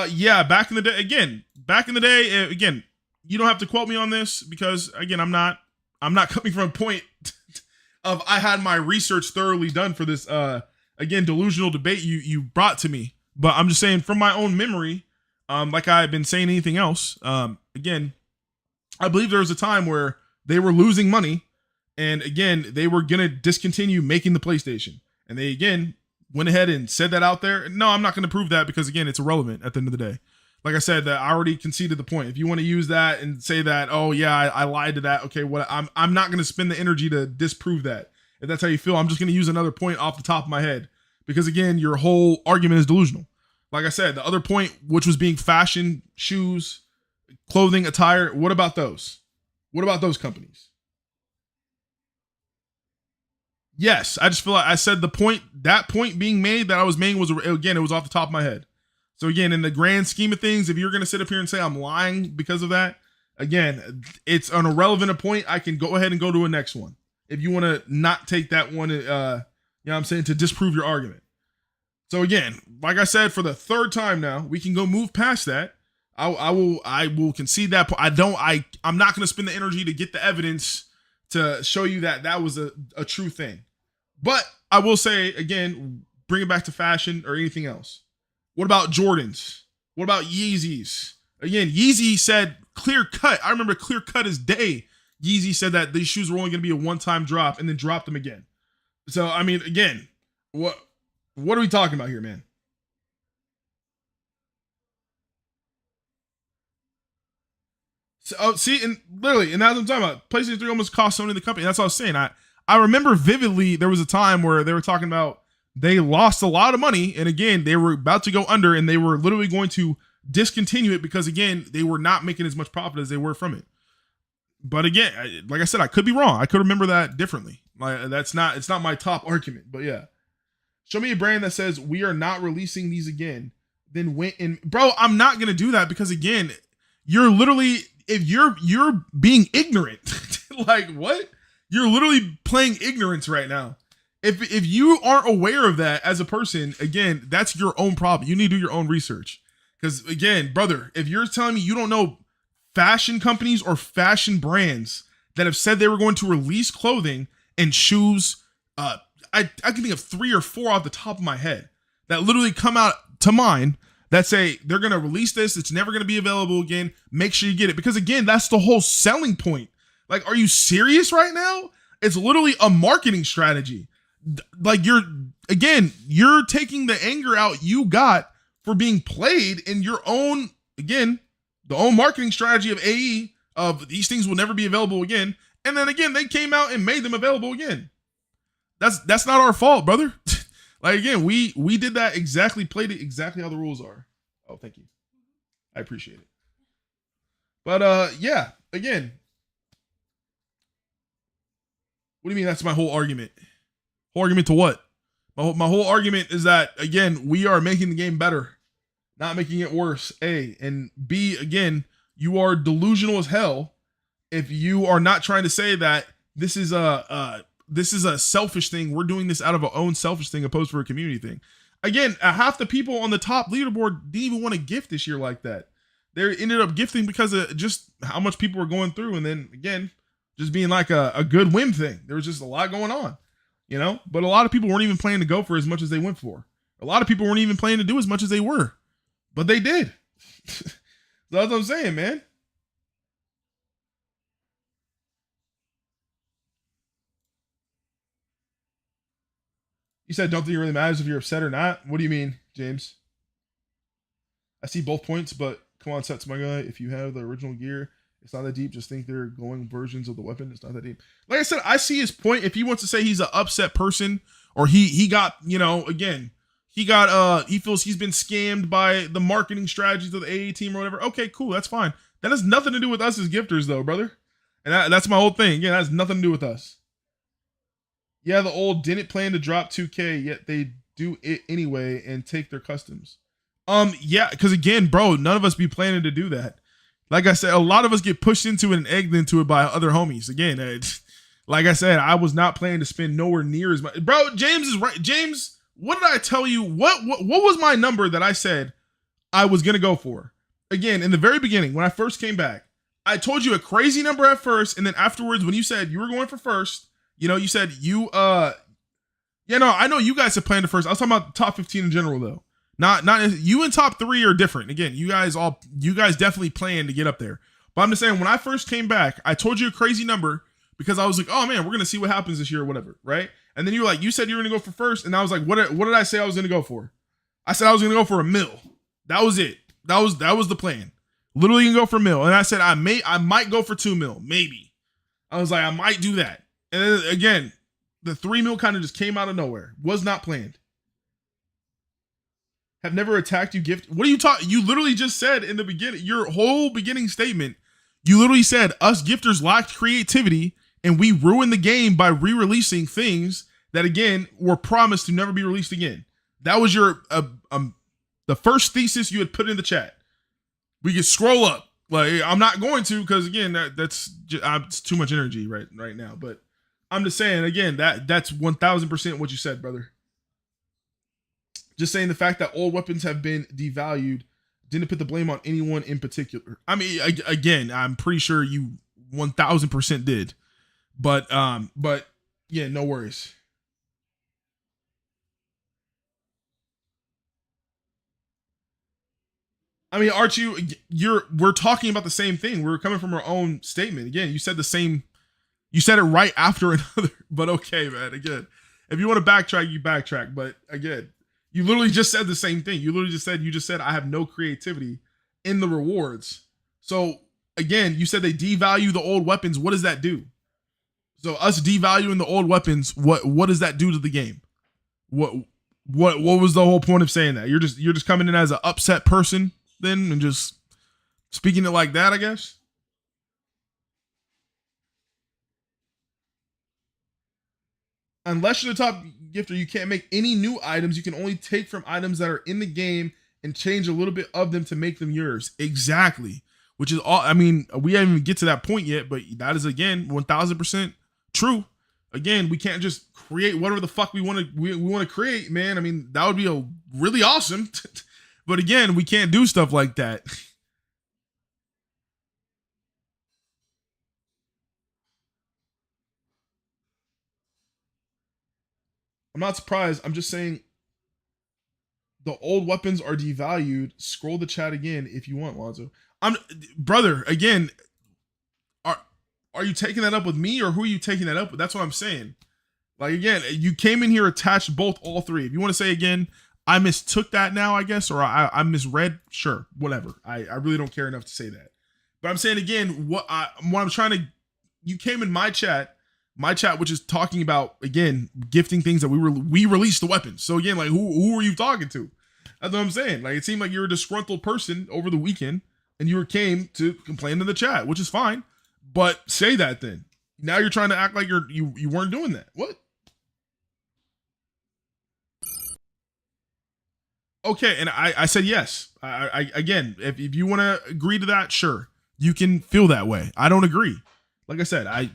Yeah, back in the day, again, you don't have to quote me on this because, again, I'm not coming from a point of I had my research thoroughly done for this, again, delusional debate you brought to me. But I'm just saying from my own memory, like I've been saying anything else, again, I believe there was a time where they were losing money and, again, they were going to discontinue making the PlayStation. And they, again, went ahead and said that out there. No, I'm not going to prove that because, again, it's irrelevant at the end of the day. Like I said, that I already conceded the point. If you want to use that and say that, oh yeah, I lied to that. Okay, what I'm not going to spend the energy to disprove that. If that's how you feel, I'm just going to use another point off the top of my head because, again, your whole argument is delusional. Like I said, the other point, which was being fashion, shoes, clothing, attire. What about those? What about those companies? Yes, I just feel like I said that point being made that I was making was, again, it was off the top of my head. So again, in the grand scheme of things, if you're going to sit up here and say I'm lying because of that, again, it's an irrelevant point. I can go ahead and go to a next one. If you want to not take that one, you know what I'm saying, to disprove your argument. So again, like I said, for the third time now, we can go move past that. I will concede that. I'm not going to spend the energy to get the evidence to show you that was a true thing. But I will say, again, bring it back to fashion or anything else. What about Jordans? What about Yeezys? Again, Yeezy said clear cut. I remember clear cut as day. Yeezy said that these shoes were only going to be a one-time drop and then dropped them again. So, I mean, again, what are we talking about here, man? So, see, and literally, and that's what I'm talking about. PlayStation 3 almost cost Sony the company. That's what I was saying. I remember vividly there was a time where they were talking about they lost a lot of money. And again, they were about to go under and they were literally going to discontinue it because, again, they were not making as much profit as they were from it. But again, like I said, I could be wrong. I could remember that differently. Like it's not my top argument, but yeah. Show me a brand that says we are not releasing these again. Then went and bro, I'm not going to do that because, again, you're literally, if you're being ignorant, like what? You're literally playing ignorance right now. If you aren't aware of that as a person, again, that's your own problem. You need to do your own research. Because again, brother, if you're telling me you don't know fashion companies or fashion brands that have said they were going to release clothing and choose. I can think of 3 or 4 off the top of my head that literally come out to mind that say they're going to release this. It's never going to be available again. Make sure you get it. Because again, that's the whole selling point. Like, are you serious right now? It's literally a marketing strategy. Like, you're taking the anger out you got for being played in your own, again, the own marketing strategy of AE of these things will never be available again. And then again, they came out and made them available again. That's not our fault, brother. Like, again, we did that exactly, played it exactly how the rules are. Oh, thank you. I appreciate it. But yeah, again, what do you mean that's my whole argument? Whole argument to what? My whole argument is that, again, we are making the game better, not making it worse, A. And B, again, you are delusional as hell if you are not trying to say that this is a selfish thing. We're doing this out of our own selfish thing opposed to a community thing. Again, half the people on the top leaderboard didn't even want to gift this year like that. They ended up gifting because of just how much people were going through. And then, again, just being like a good whim thing. There was just a lot going on, you know? But a lot of people weren't even planning to go for as much as they went for. A lot of people weren't even planning to do as much as they were. But they did. That's what I'm saying, man. You said don't think it really matters if you're upset or not. What do you mean, James? I see both points, but come on, Sets, my guy. If you have the original gear, it's not that deep. Just think they're going versions of the weapon. It's not that deep. Like I said, I see his point. If he wants to say he's an upset person, or he got, you know, again, he feels he's been scammed by the marketing strategies of the AA team or whatever. Okay, cool. That's fine. That has nothing to do with us as gifters, though, brother. And that's my whole thing. Yeah, that has nothing to do with us. Yeah, the old didn't plan to drop 2K, yet they do it anyway and take their customs. Yeah, because again, bro, none of us be planning to do that. Like I said, a lot of us get pushed into it and egged into it by other homies. Again, like I said, I was not planning to spend nowhere near as much. Bro, James is right. James, what did I tell you? What was my number that I said I was gonna go for? Again, in the very beginning, when I first came back, I told you a crazy number at first, and then afterwards, when you said you were going for first, you know, you said you yeah, no, I know you guys have planned to first. I was talking about top 15 in general though. Not you and top 3 are different. Again, you guys definitely plan to get up there. But I'm just saying, when I first came back, I told you a crazy number because I was like, oh man, we're gonna see what happens this year or whatever, right? And then you were like, you said you were gonna go for first, and I was like, what did I say I was gonna go for? I said I was gonna go for $1 million. That was it. That was the plan. Literally gonna go for $1 million. And I said I might go for $2 million, maybe. I was like, I might do that. And then again, the $3 million kind of just came out of nowhere. Was not planned. Have never attacked you, gift. What are you talking? You literally just said in the beginning, your whole beginning statement, you literally said us gifters lacked creativity and we ruined the game by re-releasing things that, again, were promised to never be released again. That was your the first thesis you had put in the chat. We could scroll up. Like, I'm not going to, because again, that's just, it's too much energy right now. But I'm just saying, again, that's 1,000% what you said, brother. Just saying the fact that old weapons have been devalued didn't put the blame on anyone in particular. I mean, again, I'm pretty sure you 1,000% did, but yeah, no worries. I mean, Archie, we're talking about the same thing. We're coming from our own statement. Again, you said the same. You said it right after another. But okay, man. Again, if you want to backtrack, you backtrack. But again, you literally just said the same thing. You just said I have no creativity in the rewards. So again, you said they devalue the old weapons. What does that do? So us devaluing the old weapons, what does that do to the game? What was the whole point of saying that? You're just coming in as an upset person then and just speaking it like that, I guess. Unless you're the top gifter, you can't make any new items. You can only take from items that are in the game and change a little bit of them to make them yours. Exactly. Which is all, I mean, we haven't even get to that point yet, but that is, again, 1,000% true. Again, we can't just create whatever the fuck we want to create, man. I mean, that would be really awesome. But again, we can't do stuff like that. I'm not surprised. I'm just saying the old weapons are devalued. Scroll the chat again if you want, Lonzo. I'm brother, again, are you taking that up with me or who are you taking that up with? That's what I'm saying. Like, again, you came in here attached both, all three. If you want to say again, I mistook that now, I guess, or I misread, sure, whatever. I really don't care enough to say that. But I'm saying again, what I'm trying to, you came in my chat, which is talking about, again, gifting things that we released the weapons. So again, like, who are you talking to? That's what I'm saying. Like, it seemed like you're a disgruntled person over the weekend and you came to complain in the chat, which is fine, but say that then. Now you're trying to act like you weren't doing that. What? Okay, and I said yes. I again, if you want to agree to that, sure, you can feel that way. I don't agree. Like I said, I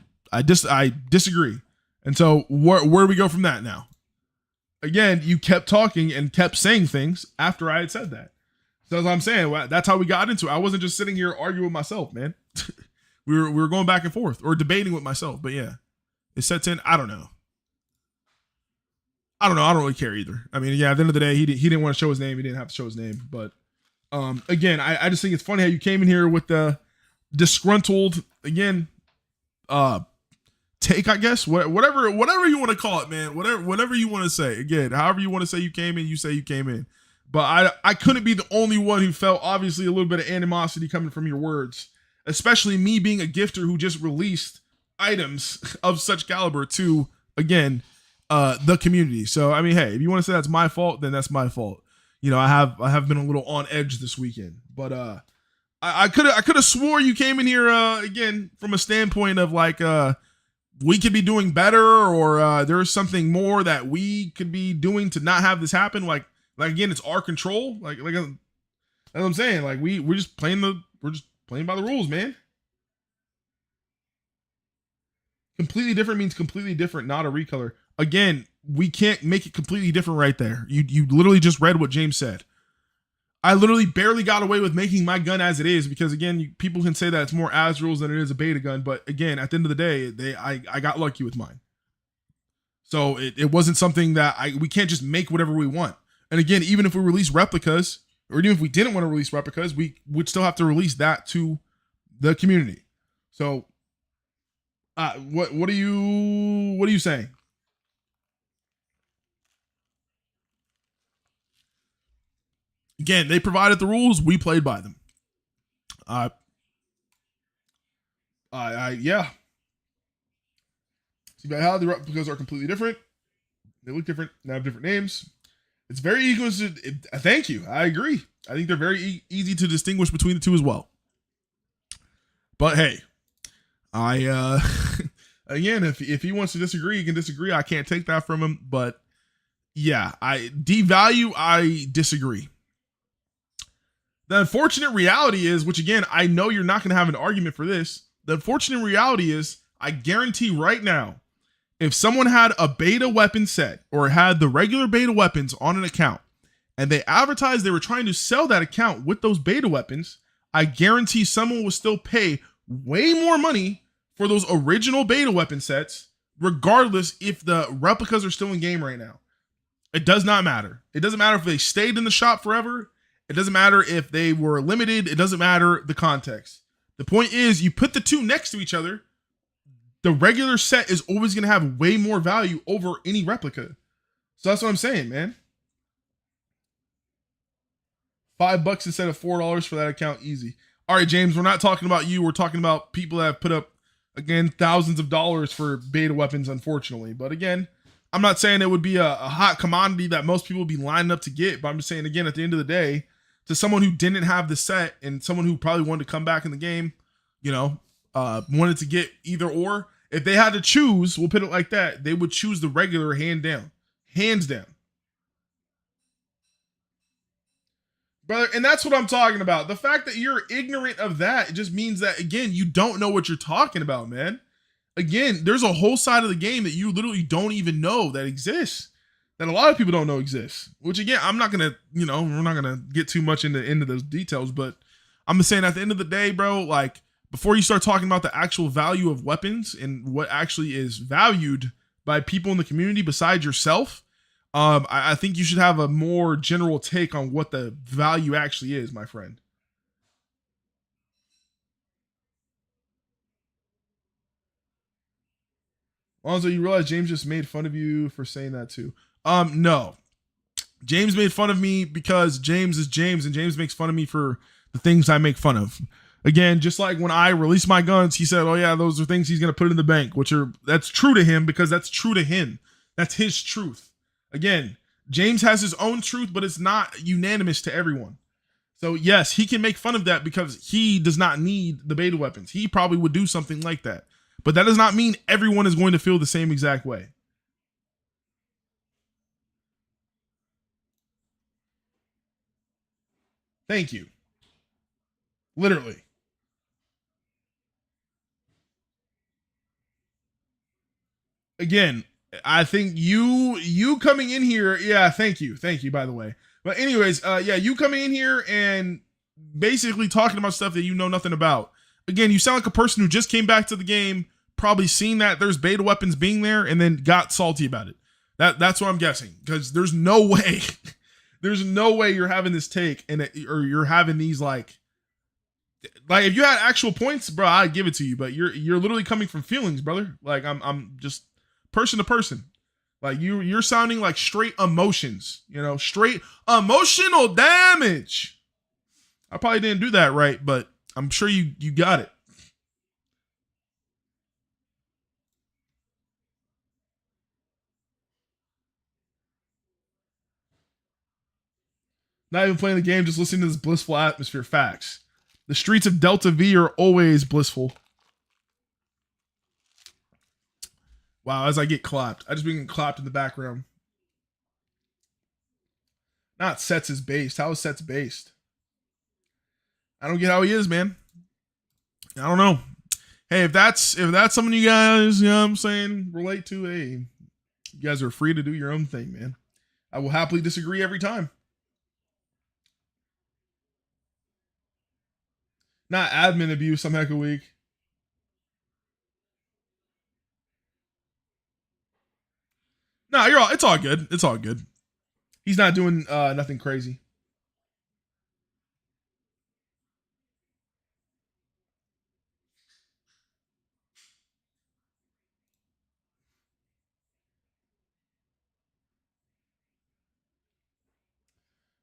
disagree. And so where do we go from that now? Again, you kept talking and kept saying things after I had said that. So that's what I'm saying. That's how we got into it. I wasn't just sitting here arguing with myself, man. we were going back and forth or debating with myself. But yeah, it sets in. I don't know. I don't really care either. I mean, yeah, at the end of the day, he didn't want to show his name. He didn't have to show his name. But again, I just think it's funny how you came in here with the disgruntled, again, take, I guess, whatever you want to call it, man. Whatever you want to say. Again, however you want to say you came in, you say you came in. But I couldn't be the only one who felt obviously a little bit of animosity coming from your words, especially me being a gifter who just released items of such caliber to, again, the community. So I mean, hey, if you want to say that's my fault, then that's my fault. You know, I have been a little on edge this weekend, but I could have swore you came in here again from a standpoint of like we could be doing better, or there's something more that we could be doing to not have this happen. Like again, it's our control. Like that's what I'm saying. Like we're just playing by the rules, man. Completely different means completely different, not a recolor. Again, we can't make it completely different right there. You literally just read what James said. I literally barely got away with making my gun as it is because, again, people can say that it's more Azrael's than it is a beta gun. But again, at the end of the day, I got lucky with mine. So it wasn't something that we can't just make whatever we want. And again, even if we release replicas, or even if we didn't want to release replicas, we would still have to release that to the community. So what are you saying? Again, they provided the rules. We played by them. Yeah. See how the replicas are completely different. They look different. They have different names. It's very easy. Thank you. I agree. I think they're very easy to distinguish between the two as well. But hey, again, if he wants to disagree, he can disagree. I can't take that from him. But yeah, I disagree. The unfortunate reality is, which again, I know you're not going to have an argument for this. The unfortunate reality is, I guarantee right now, if someone had a beta weapon set or had the regular beta weapons on an account and they advertised they were trying to sell that account with those beta weapons, I guarantee someone will still pay way more money for those original beta weapon sets, regardless if the replicas are still in game right now. It does not matter. It doesn't matter if they stayed in the shop forever. It doesn't matter if they were limited. It doesn't matter the context. The point is, you put the two next to each other, the regular set is always going to have way more value over any replica. So that's what I'm saying, man. $5 instead of $4 for that account, easy. All right, James, we're not talking about you. We're talking about people that have put up, again, thousands of dollars for beta weapons, unfortunately. But again, I'm not saying it would be a hot commodity that most people would be lining up to get. But I'm just saying, again, at the end of the day, to someone who didn't have the set and someone who probably wanted to come back in the game, you know, wanted to get either or, if they had to choose, we'll put it like that, they would choose the regular hands down. Brother, and that's what I'm talking about. The fact that you're ignorant of that, it just means that, again, you don't know what you're talking about, man. Again, there's a whole side of the game that you literally don't even know that exists, that a lot of people don't know exists, which again, I'm not going to, we're not going to get too much into those details, but I'm just saying at the end of the day, bro, like before you start talking about the actual value of weapons and what actually is valued by people in the community besides yourself, I think you should have a more general take on what the value actually is, my friend. Alonzo, you realize James just made fun of you for saying that too. No. James made fun of me because James is James, and James makes fun of me for the things I make fun of. Again, just like when I released my guns, he said, "Oh yeah, those are things he's gonna put in the bank," that's true to him because that's true to him. That's his truth. Again, James has his own truth, but it's not unanimous to everyone. So yes, he can make fun of that because he does not need the beta weapons. He probably would do something like that. But that does not mean everyone is going to feel the same exact way. Thank you. Literally. Again, I think you coming in here, yeah, thank you, by the way. But anyways, yeah, you coming in here and basically talking about stuff that you know nothing about. Again, you sound like a person who just came back to the game, probably seen that there's beta weapons being there, and then got salty about it. That's what I'm guessing, because there's no way, there's no way you're having this take or you're having these like if you had actual points, bro, I'd give it to you. But you're literally coming from feelings, brother. Like I'm just person to person. Like you're sounding like straight emotions, straight emotional damage. I probably didn't do that right, but I'm sure you got it. Not even playing the game, just listening to this blissful atmosphere. Facts. The streets of Delta V are always blissful. Wow, as I get clapped. I just been getting clapped in the background. Not Sets is based. How is Sets based? I don't get how he is, man. I don't know. Hey, if that's something you guys, what I'm saying, relate to, hey, you guys are free to do your own thing, man. I will happily disagree every time. Not admin abuse some heck a week. No, you're all. It's all good. It's all good. He's not doing nothing crazy.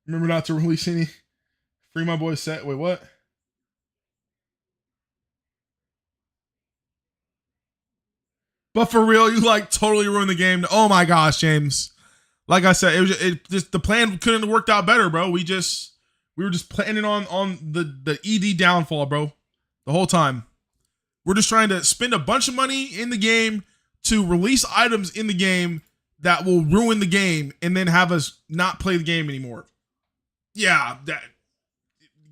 Remember not to release any. Free my boy set. Wait, what? But for real, you like totally ruined the game. Oh my gosh, James. Like I said, it just the plan couldn't have worked out better, bro. We were just planning on the ED downfall, bro. The whole time. We're just trying to spend a bunch of money in the game to release items in the game that will ruin the game and then have us not play the game anymore. Yeah, that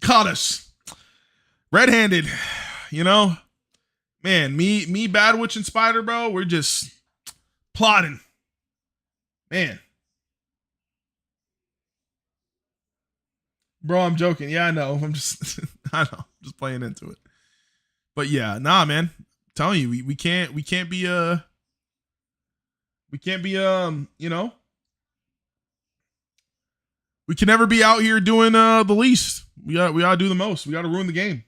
caught us red-handed, Man, me, Bad Witch, and Spider, bro, we're just plotting. Man. Bro, I'm joking. Yeah, I know. I'm just just playing into it. But yeah, nah, man. I'm telling you, we can't be we can never be out here doing the least. We gotta do the most. We gotta ruin the game.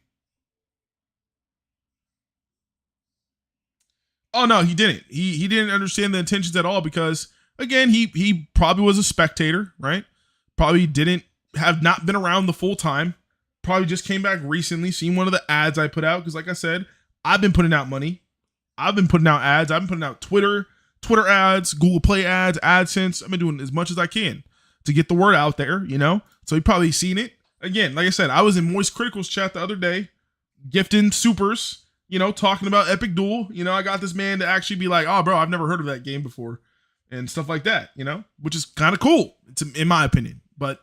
Oh no, he didn't. He didn't understand the intentions at all because again, he probably was a spectator, right? Probably have not been around the full time. Probably just came back recently, seen one of the ads I put out because like I said, I've been putting out money. I've been putting out ads. I've been putting out Twitter ads, Google Play ads, AdSense. I've been doing as much as I can to get the word out there, So he probably seen it. Again, like I said, I was in Moist Critical's chat the other day, gifting supers, talking about Epic Duel. I got this man to actually be like, oh, bro, I've never heard of that game before and stuff like that, which is kind of cool in my opinion. But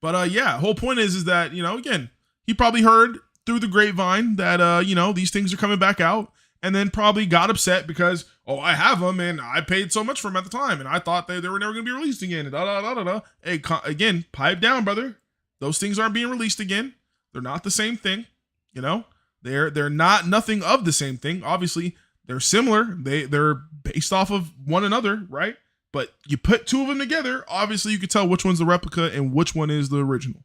yeah, whole point is that, again, he probably heard through the grapevine that, these things are coming back out and then probably got upset because, oh, I have them and I paid so much for them at the time and I thought they were never going to be released again. And Hey, again, pipe down, brother. Those things aren't being released again. They're not the same thing, They're not nothing of the same thing. Obviously, they're similar. They're based off of one another, right? But you put two of them together, obviously you could tell which one's the replica and which one is the original.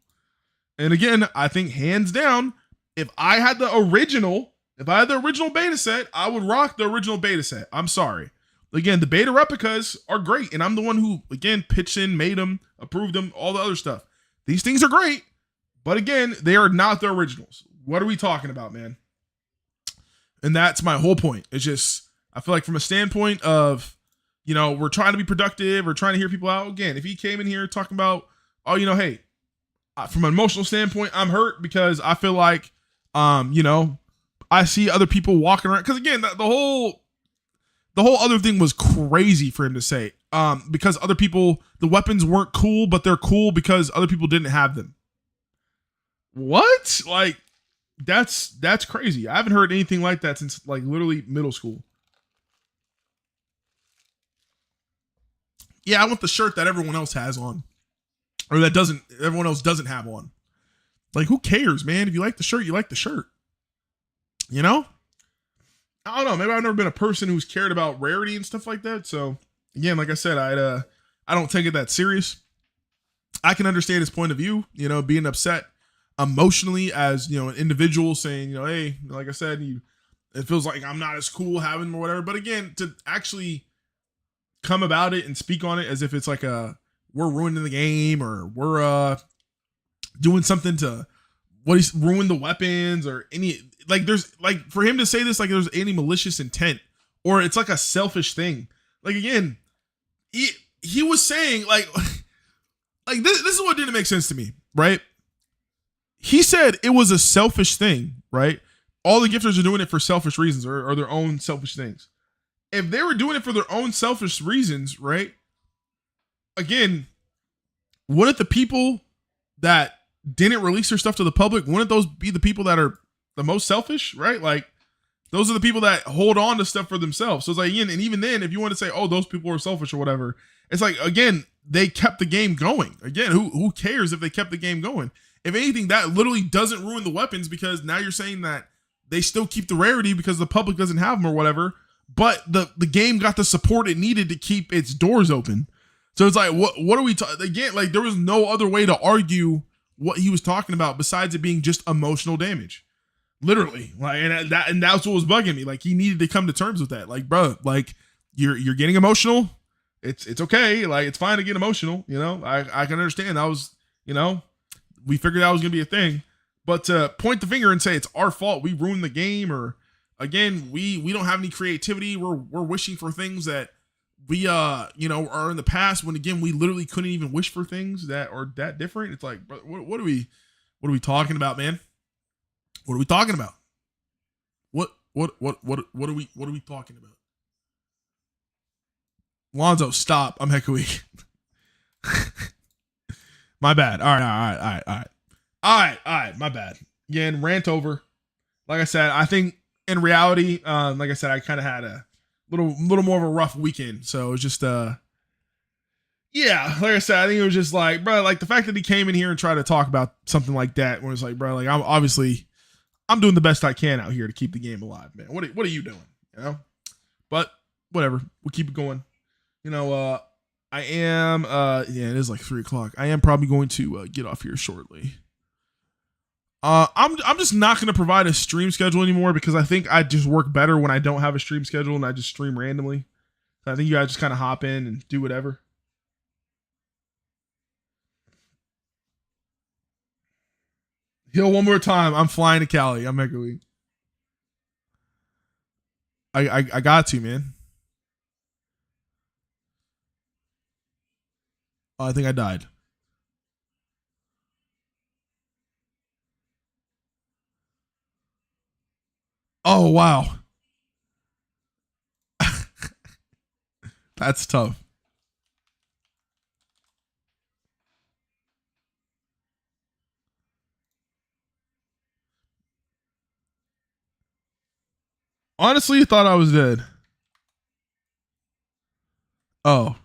And again, I think hands down, if I had the original beta set, I would rock the original beta set. I'm sorry. Again, the beta replicas are great, and I'm the one who, again, pitched in, made them, approved them, all the other stuff. These things are great, but again, they are not the originals. What are we talking about, man? And that's my whole point. It's just, I feel like from a standpoint of, you know, we're trying to be productive, we're trying to hear people out. Again, if he came in here talking about, oh, you know, hey, from an emotional standpoint, I'm hurt because I feel like, you know, I see other people walking around. Because again, the whole other thing was crazy for him to say. Because other people, the weapons weren't cool, but they're cool because other people didn't have them. What? Like, that's crazy. I haven't heard anything like that since like literally middle school. Yeah, I want the shirt that everyone else has on. Or that everyone else doesn't have on. Like, who cares, man? If you like the shirt, you like the shirt. You know? I don't know. Maybe I've never been a person who's cared about rarity and stuff like that. So, again, like I said, I don't take it that serious. I can understand his point of view, you know, being upset emotionally as, you know, an individual saying, you know, hey, like I said, it feels like I'm not as cool having them or whatever. But again, to actually come about it and speak on it as if it's like we're ruining the game or we're doing something to ruin the weapons or any, like, there's like, for him to say this like there's any malicious intent or it's like a selfish thing. Like, again, he was saying like this is what didn't make sense to me, right? He said it was a selfish thing, right? All the gifters are doing it for selfish reasons or their own selfish things. If they were doing it for their own selfish reasons, right? Again, wouldn't the people that didn't release their stuff to the public, wouldn't those be the people that are the most selfish, right? Like, those are the people that hold on to stuff for themselves. So it's like, and even then, if you want to say, oh, those people are selfish or whatever, it's like, again, they kept the game going. Again, who cares if they kept the game going? If anything, that literally doesn't ruin the weapons because now you're saying that they still keep the rarity because the public doesn't have them or whatever, but the game got the support it needed to keep its doors open. So it's like, what are we talking? Again, like, there was no other way to argue what he was talking about besides it being just emotional damage. Literally. Like, and that's what was bugging me. Like, he needed to come to terms with that. Like, bro, like, you're getting emotional. It's okay. Like, it's fine to get emotional. You know, I can understand that was, you know, we figured that was going to be a thing, but to point the finger and say it's our fault, we ruined the game, or again, we don't have any creativity. We're wishing for things that we you know, are in the past, when again, we literally couldn't even wish for things that are that different. It's like, what are we talking about, man? What are we talking about? What are we talking about? Lonzo, stop. I'm echoing. My bad. All right. My bad. Again, rant over. Like I said, I think in reality, like I said, I kind of had a little more of a rough weekend. So it was just, yeah, like I said, I think it was just like, bro, like the fact that he came in here and tried to talk about something like that, when it's like, bro, like I'm doing the best I can out here to keep the game alive, man. What are you doing? You know, but whatever, we'll keep it going. You know, I am, yeah, it is like 3:00. I am probably going to get off here shortly. I'm just not going to provide a stream schedule anymore because I think I just work better when I don't have a stream schedule and I just stream randomly. I think you guys just kind of hop in and do whatever. Heal one more time. I'm flying to Cali. I'm Mega Week. I got to, man. Oh, I think I died. Oh, wow. That's tough. Honestly, I thought I was dead. Oh.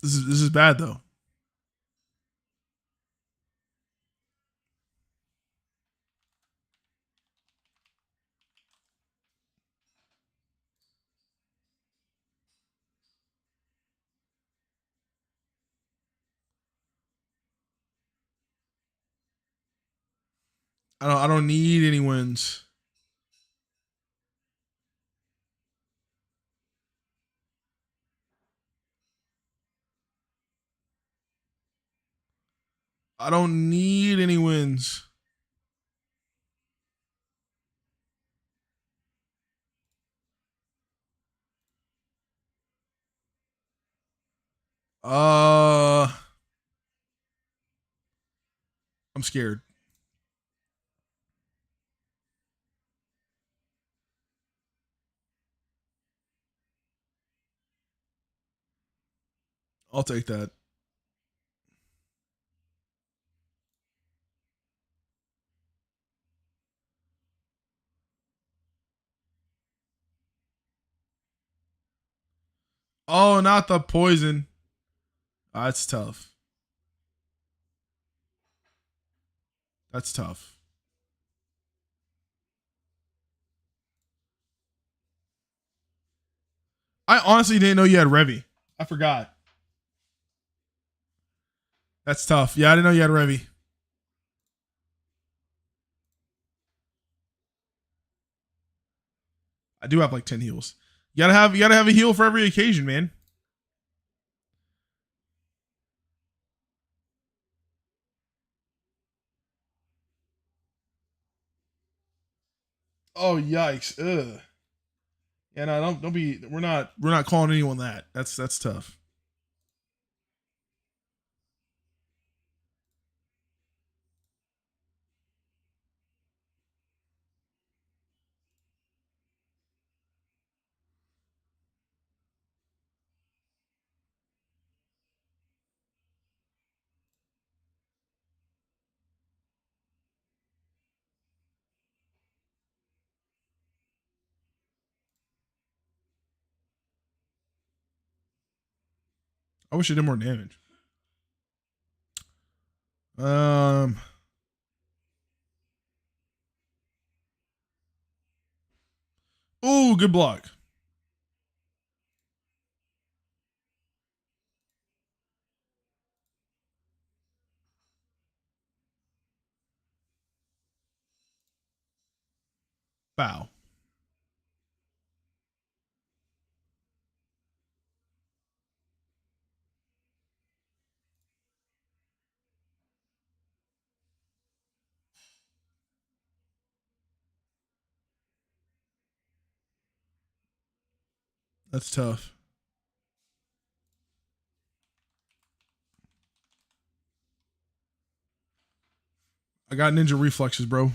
This is bad though. I don't need any wins. I don't need any wins. I'm scared. I'll take that. Oh, not the poison. That's tough. That's tough. I honestly didn't know you had Revy. I forgot. That's tough. Yeah, I didn't know you had Revy. I do have like 10 heals. You gotta have a heal for every occasion, man. Oh yikes. Ugh. Yeah, no, don't be we're not calling anyone that. That's tough. I wish it did more damage. Um Oh, good block. Bow. That's tough. I got ninja reflexes, bro.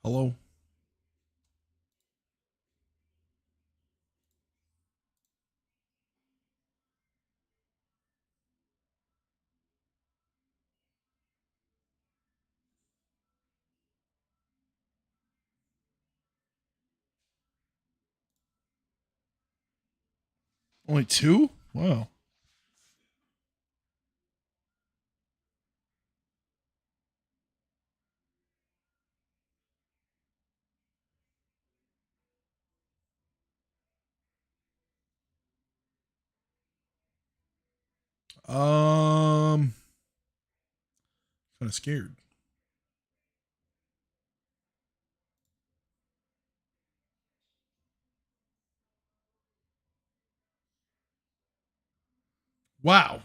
Hello. Only two? Wow. Kind of scared. Wow.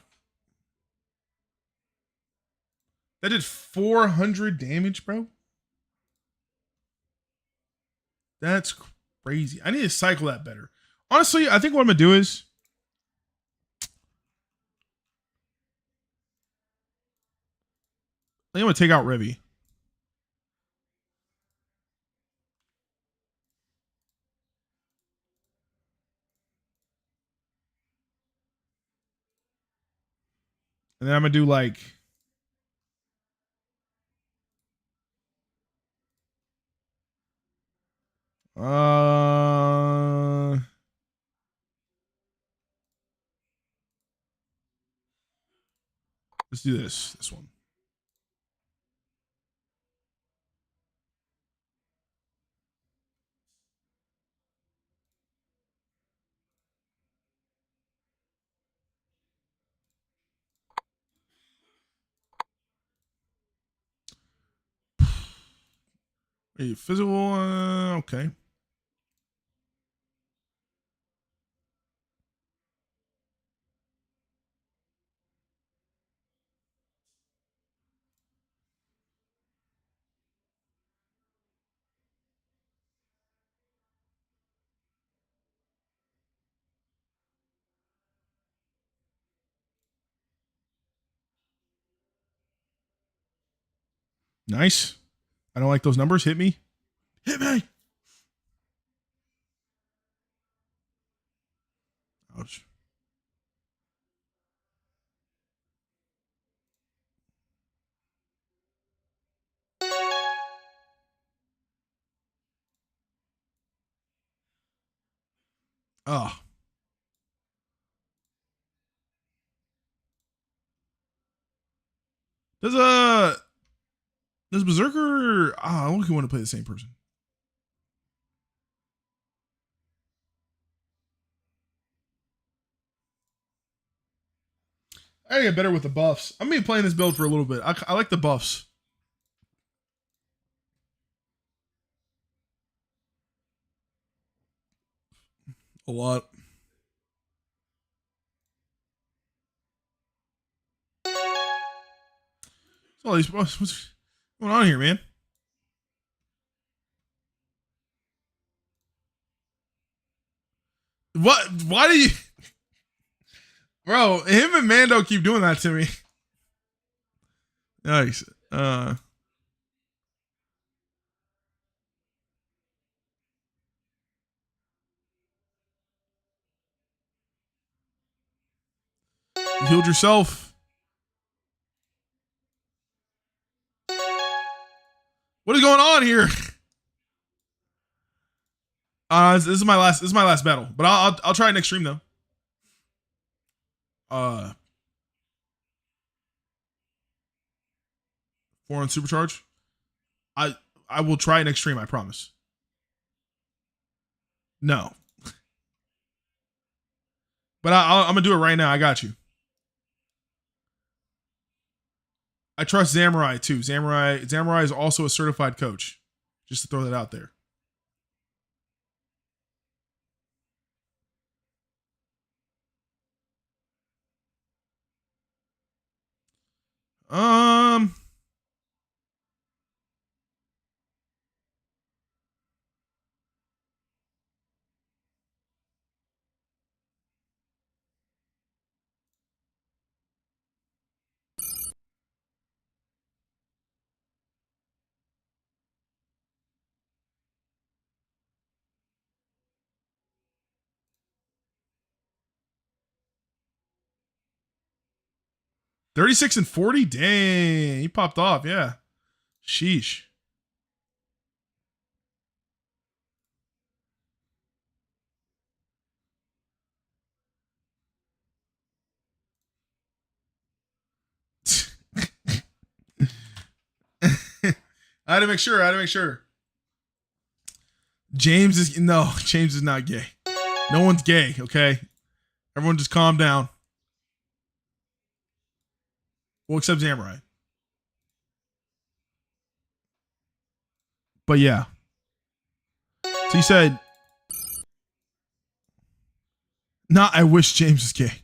That did 400 damage, bro. That's crazy. I need to cycle that better. Honestly, I think what I'm gonna do is I think I'm gonna take out Revy. And then I'm gonna do like let's do this one. A physical, okay. Nice. I don't like those numbers. Hit me. Hit me. Ouch. Oh. Does Berserker? I don't want to play the same person. I gotta get better with the buffs. I'm gonna be playing this build for a little bit. I like the buffs. A lot. What's going on here, man? What? Why do you, bro? Him and Mando keep doing that to me. Nice. You healed yourself. What is going on here? This is my last. This is my last battle, but I'll try it next stream though. 4 on supercharge. I will try it next stream. I promise. No, but I'm gonna do it right now. I got you. I trust Samurai too. Samurai is also a certified coach. Just to throw that out there. Um. $36 and $40. Dang, he popped off. Yeah. Sheesh. I had to make sure. James is not gay. No one's gay, okay? Everyone just calm down. Well, except Samurai. But yeah. So he said, I wish James was gay.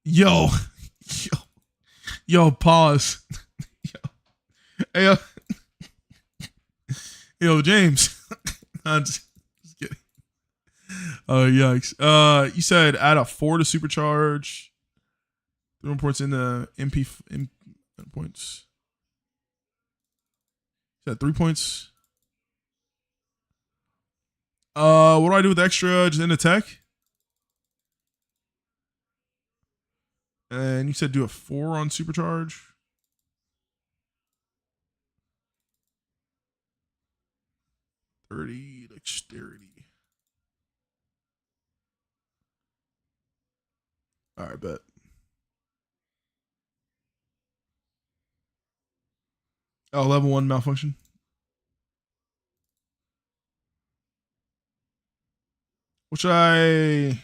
Yo. Yo, pause. Hey, yo, James. I'm just kidding. Oh, yikes. You said add a 4 to supercharge. 3 points in the MP points. Is that 3 points? What do I do with extra? Just in attack? And you said do a 4 on supercharge. Dexterity. All right, bet. Oh, level 1 malfunction. What should I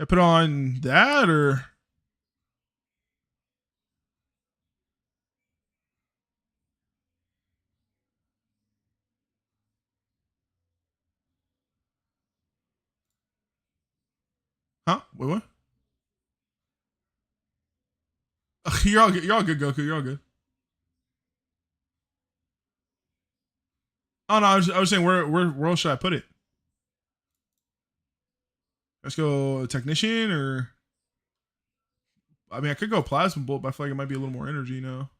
put on that or? Huh? Wait, what? You're all good. You're all good, Goku. You're all good. Oh no, I was saying where else should I put it? Let's go technician or I mean I could go plasma bolt, but I feel like it might be a little more energy now.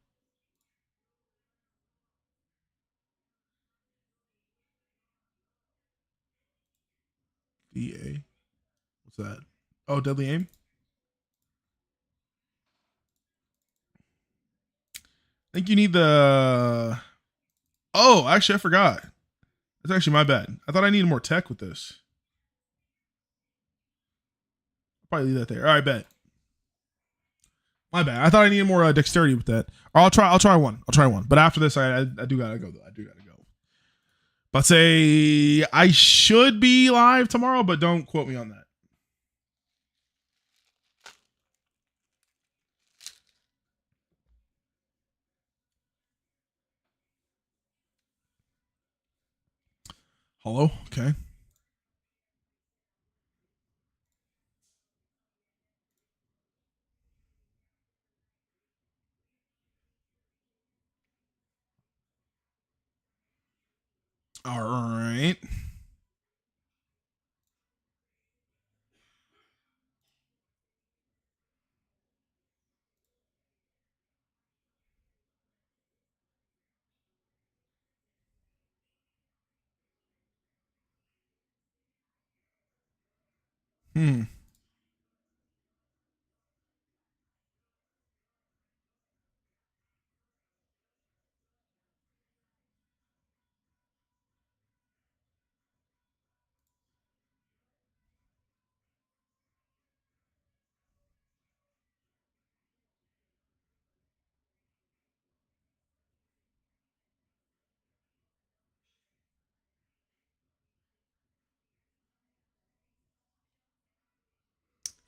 DA. What's that? Oh, deadly aim. I think you need the. Oh, actually, I forgot. That's actually my bad. I thought I needed more tech with this. I'll probably leave that there. All right, bet. My bad. I thought I needed more dexterity with that. Or I'll try one. But after this, I do gotta go though. I do gotta go. But say I should be live tomorrow, but don't quote me on that. Hello. Okay. All right. Hmm.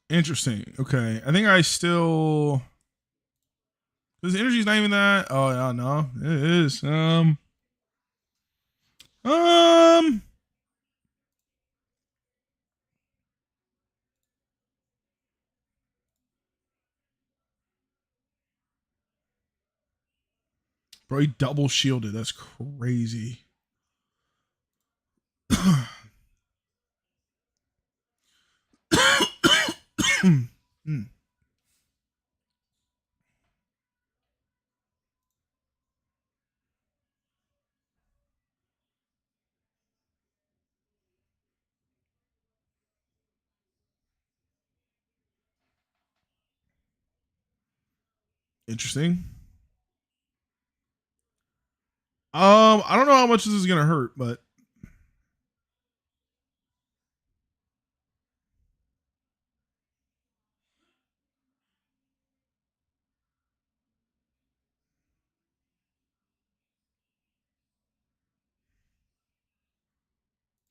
Interesting. Okay. I think I still. Because energy's not even that. Oh yeah, no, it is. Um. Bro, he double shielded. That's crazy. Hmm. Interesting. I don't know how much this is gonna hurt, but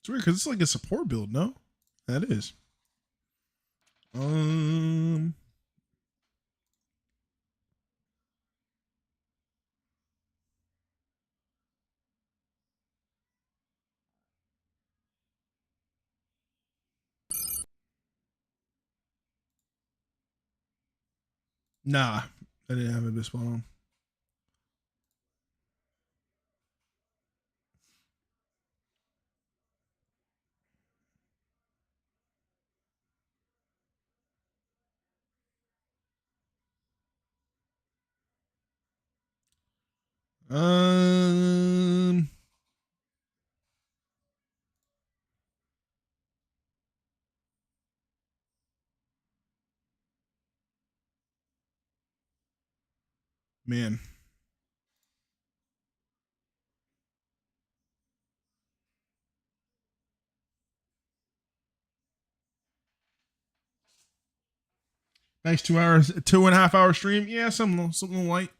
it's weird because it's like a support build. No, that is. Um. Nah, I didn't have Abyss spawn on. Man. Nice 2 hours, 2.5 hour stream. Yeah, something light.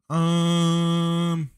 Um,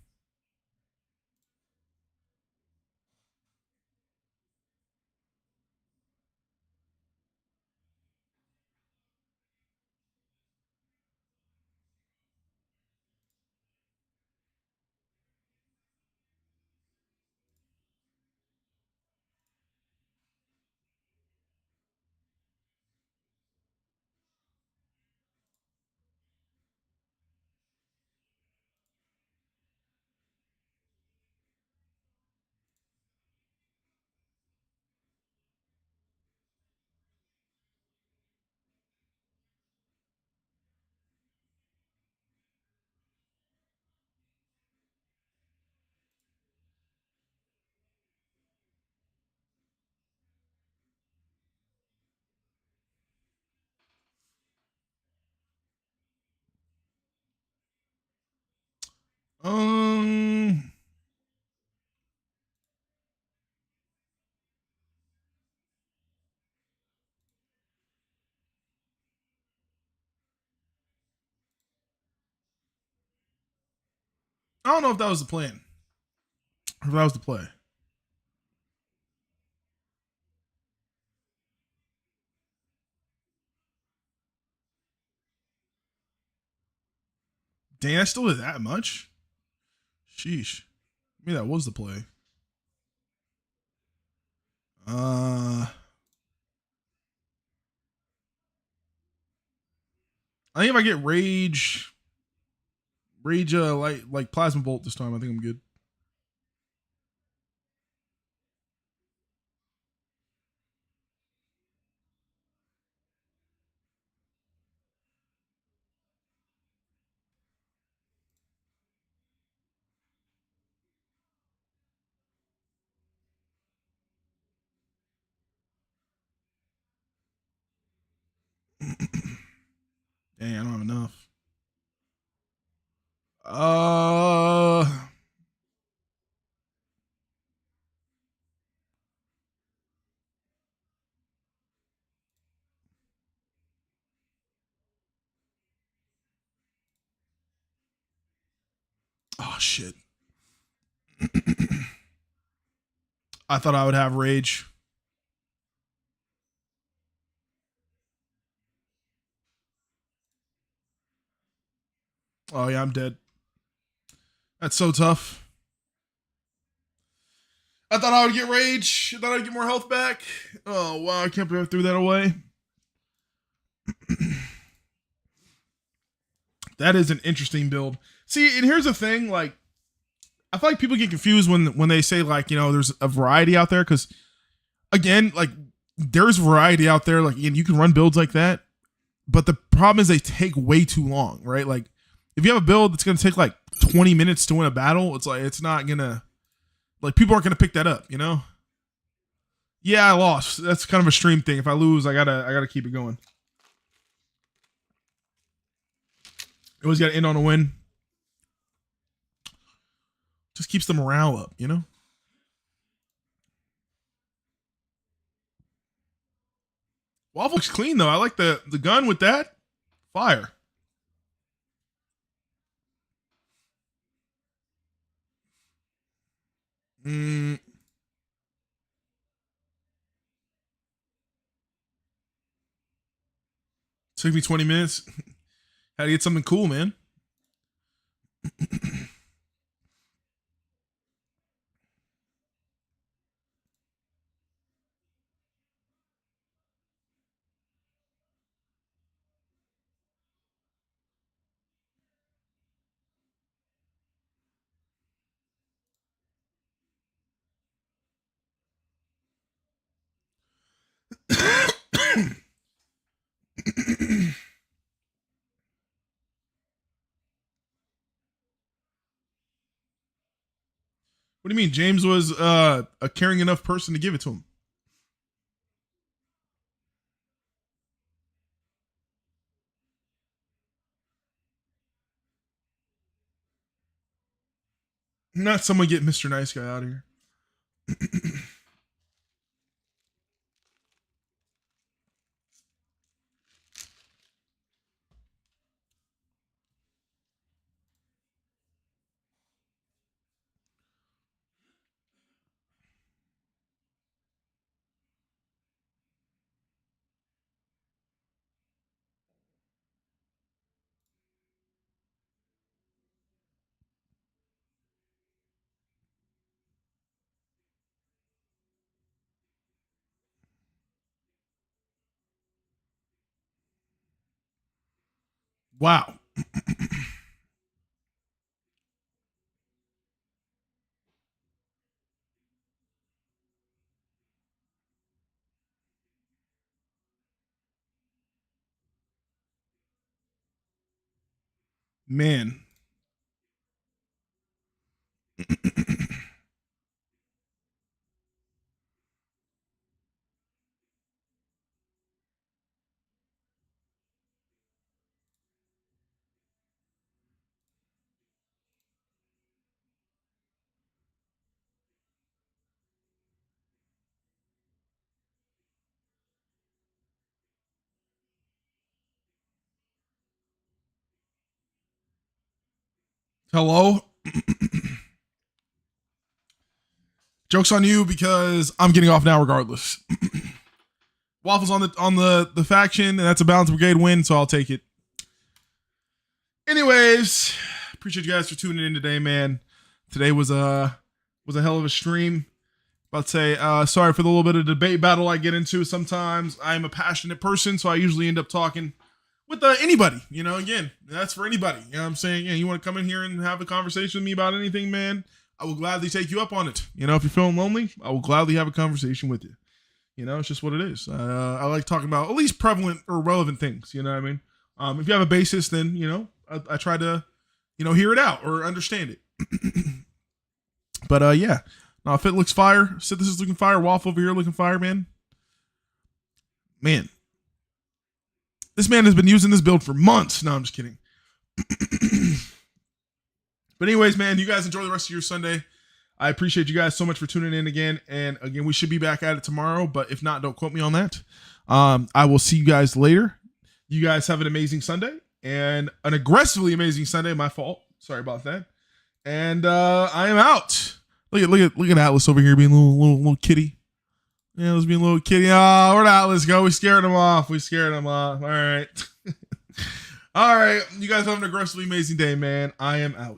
um, I don't know if that was the plan. If that was the play. Dang, I still did that much. Sheesh. Maybe that was the play. I think if I get rage, like plasma bolt this time, I think I'm good. Dang, I don't have enough. Uh, oh shit. I thought I would have rage. Oh yeah, I'm dead. That's so tough. I thought I would get rage. I thought I'd get more health back. Oh wow, I can't believe I threw that away. That is an interesting build. See, and here's the thing, like I feel like people get confused when they say like, there's a variety out there cuz again, like there's variety out there like and you can run builds like that, but the problem is they take way too long, right? Like if you have a build that's going to take like 20 minutes to win a battle, it's like it's not going to like people aren't going to pick that up, Yeah, I lost. That's kind of a stream thing. If I lose, I got to keep it going. You always got to end on a win. Just keeps the morale up. Waffle looks clean though. I like the gun with that. Fire. Mm, took me 20 minutes. Had to get something cool, man. What do you mean? James was a caring enough person to give it to him. Not someone get Mr. Nice Guy out of here. Wow. Man. Hello? Joke's on you because I'm getting off now regardless. Waffles on the faction, and that's a Balance Brigade win, so I'll take it. Anyways, appreciate you guys for tuning in today, man. Today was a hell of a stream. About to say, sorry for the little bit of debate battle I get into sometimes. I'm a passionate person, so I usually end up talking with anybody. You know, again, that's for anybody. You know what I'm saying? Yeah, you want to come in here and have a conversation with me about anything, man, I will gladly take you up on it. You know, if you're feeling lonely, I will gladly have a conversation with you. You know, it's just what it is. I like talking about at least prevalent or relevant things. You know what I mean? If you have a basis, then, you know, I try to, you know, hear it out or understand it. But yeah, now if it looks fire, Sid, this is looking fire. Waffle over here looking fire, man. Man, this man has been using this build for months. No, I'm just kidding. But anyways, man, you guys enjoy the rest of your Sunday. I appreciate you guys so much for tuning in again. And again, we should be back at it tomorrow. But if not, don't quote me on that. I will see you guys later. You guys have an amazing Sunday and an aggressively amazing Sunday. My fault. Sorry about that. And I am out. Look at Atlas over here being a little kitty. Yeah, let's be a little kitty. Oh, where'd Atlas go? We scared him off. All right. All right. You guys have an aggressively amazing day, man. I am out.